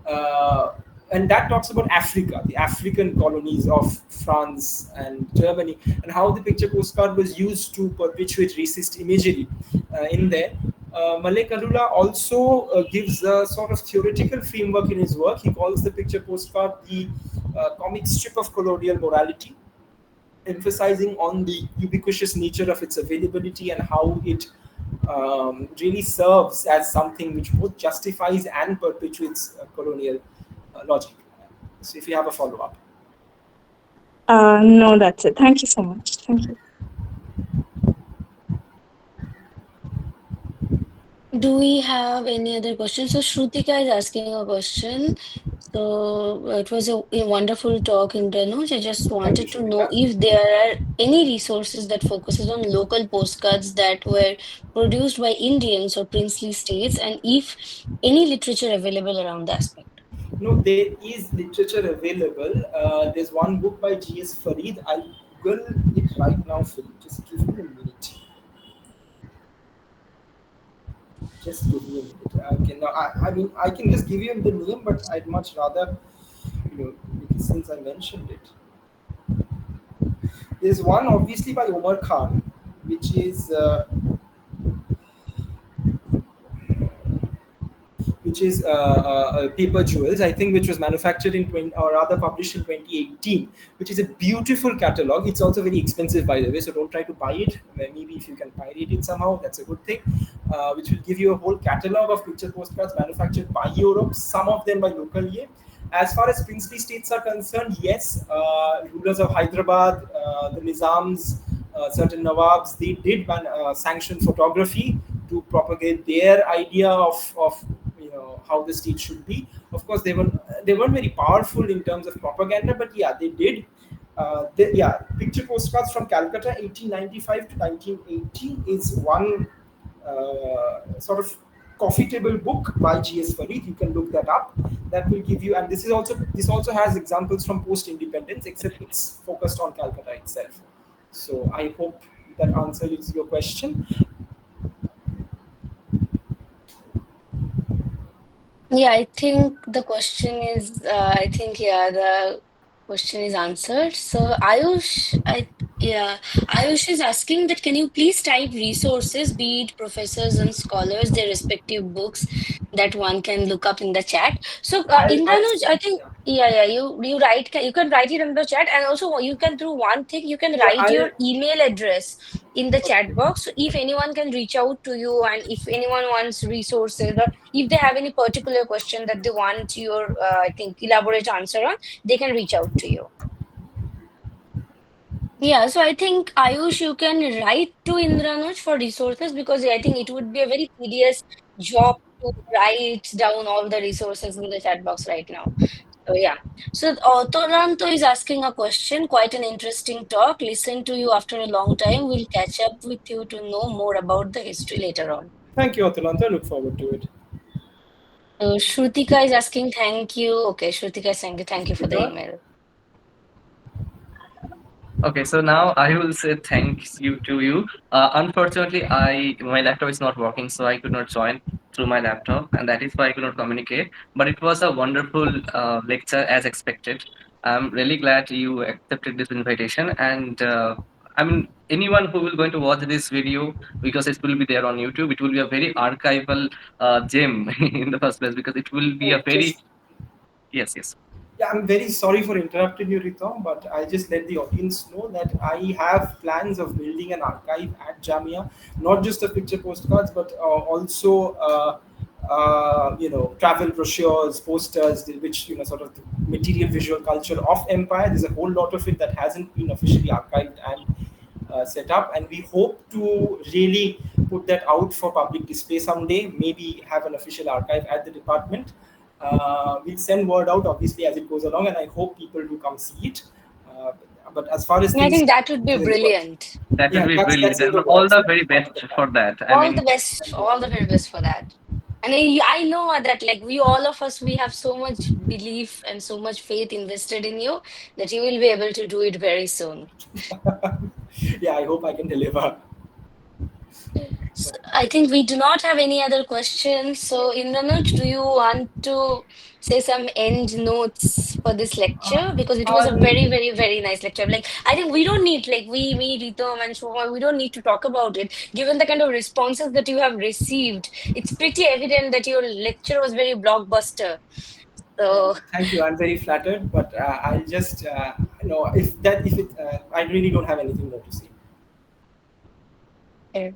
uh, and that talks about Africa, the African colonies of France and Germany, and how the picture postcard was used to perpetuate racist imagery in there. Malek Alula also gives a sort of theoretical framework in his work. He calls the picture postcard the comic strip of colonial morality, emphasizing on the ubiquitous nature of its availability and how it really serves as something which both justifies and perpetuates colonial logic. So, if you have a follow up. No, that's it. Thank you so much. Thank you. Do we have any other questions? So Shrutika is asking a question. So it was a wonderful talk, Indranuj. I just Thank you, wanted to know Shrutika. if there are any resources that focuses on local postcards that were produced by Indians or princely states, and if any literature available around the aspect. No, there is literature available. There's one book by G.S. Farid. I'll Google it right now for you. Just give me a minute. Just give me a minute. I mean, I can just give you the name, but I'd much rather, because since I mentioned it. There's one obviously by Omar Khan, which is Paper Jewels, I think, which was manufactured in 20, or rather published in 2018, which is a beautiful catalog. It's also very expensive, by the way, so don't try to buy it. Maybe if you can pirate it somehow, that's a good thing. Which will give you a whole catalog of picture postcards manufactured by Europe, some of them by local EA. As far as princely states are concerned, yes, rulers of Hyderabad, the Nizams, certain Nawabs, they did sanction photography to propagate their idea of how the state should be. Of course, they weren't very powerful in terms of propaganda, but yeah, they did. Picture postcards from Calcutta, 1895 to 1980, is one sort of coffee table book by G.S. Farid. You can look that up. That will give you, and this also has examples from post independence, except it's focused on Calcutta itself. So I hope that answers your question. Yeah, I think the question is, I think, yeah, the question is answered. So yeah, Ayush is asking that can you please type resources, be it professors and scholars, their respective books that one can look up in the chat. So, I'll Indranuj, I send. think, Yeah, yeah, you can write it in the chat, and also you can do one thing, you can yeah. write I'll. your email address in the chat Okay. box. So if anyone can reach out to you, and if anyone wants resources, if they have any particular question that they want your, I think, elaborate answer on, they can reach out to you. Yeah, so I think Ayush, you can write to Indranuj for resources because I think it would be a very tedious job to write down all the resources in the chat box right now. So yeah. So Toronto is asking a question, quite an interesting talk. Listen to you after a long time. We'll catch up with you to know more about the history later on. Thank you, Atalanta. Look forward to it. Shrutika is asking thank you. Okay, Shrutika is saying thank you for the Shrutika? email. Okay, so now I will say thanks you to you. Unfortunately, I my laptop is not working, so I could not join through my laptop, and that is why I could not communicate. But it was a wonderful lecture as expected. I'm really glad you accepted this invitation, and I mean anyone who will going to watch this video because it will be there on YouTube. It will be a very archival gem in the first place because it will be Oh, a very just yes, yes. Yeah, I'm very sorry for interrupting you, Ritom, but I just let the audience know that I have plans of building an archive at Jamia, not just of picture postcards, but also travel brochures, posters, which sort of the material visual culture of Empire. There's a whole lot of it that hasn't been officially archived and set up, and we hope to really put that out for public display someday. Maybe have an official archive at the department. We'll send word out obviously as it goes along, and I hope people do come see it. Uh, but as far as I things think stand, that would be it's in the works. brilliant. That would Yeah, be that's brilliant, in and the all works. the We'll very put out best the plan. for that. I All the mean, best, all the very best for that. And I know that like we all of us, we have so much belief and so much faith invested in you that you will be able to do it very soon. Yeah, I hope I can deliver. I think we do not have any other questions. So, Indranuj, do you want to say some end notes for this lecture? Because it was a Uh, very, very, very nice lecture. Like, I think we don't need, like, me, Ritam, and Shoma, we don't need to talk about it. Given the kind of responses that you have received, it's pretty evident that your lecture was very blockbuster. So, Thank you. I'm very flattered, but I'll just I really don't have anything more to say. eh,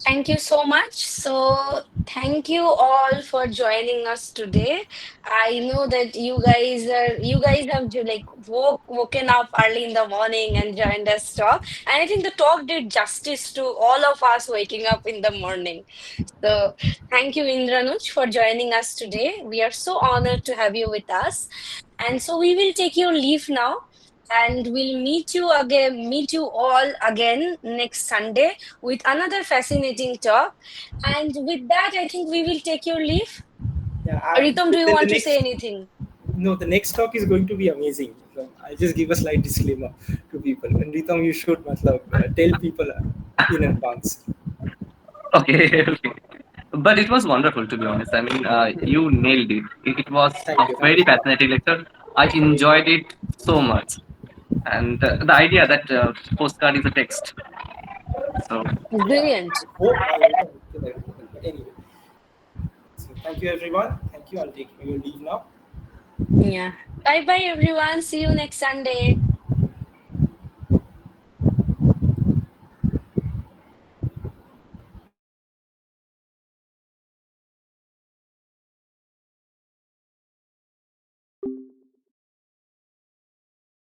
Thank you so much. So, thank you all for joining us today. I know that you guys have like woken up early in the morning and joined us talk. And I think the talk did justice to all of us waking up in the morning. So, thank you, Indranuj, for joining us today. We are so honored to have you with us. And so, we will take your leave now. And we'll meet you all again next Sunday with another fascinating talk. And with that, I think we will take your leave. Yeah, Ritam, do you then the want to say next anything? no, the next talk is going to be amazing. So I just give a slight disclaimer to people. And Ritam, you should matlab, tell people in advance. Okay, okay. But it was wonderful, to be honest. I mean, you nailed it. It was a Thank you, thank very you. fascinating lecture. I enjoyed it so much. And the idea that postcard is a text. So, Yeah, Brilliant. I hope I understood everything. But anyway, so thank you everyone. Thank you. I'll take your leave now. Yeah. Bye bye, everyone. See you next Sunday.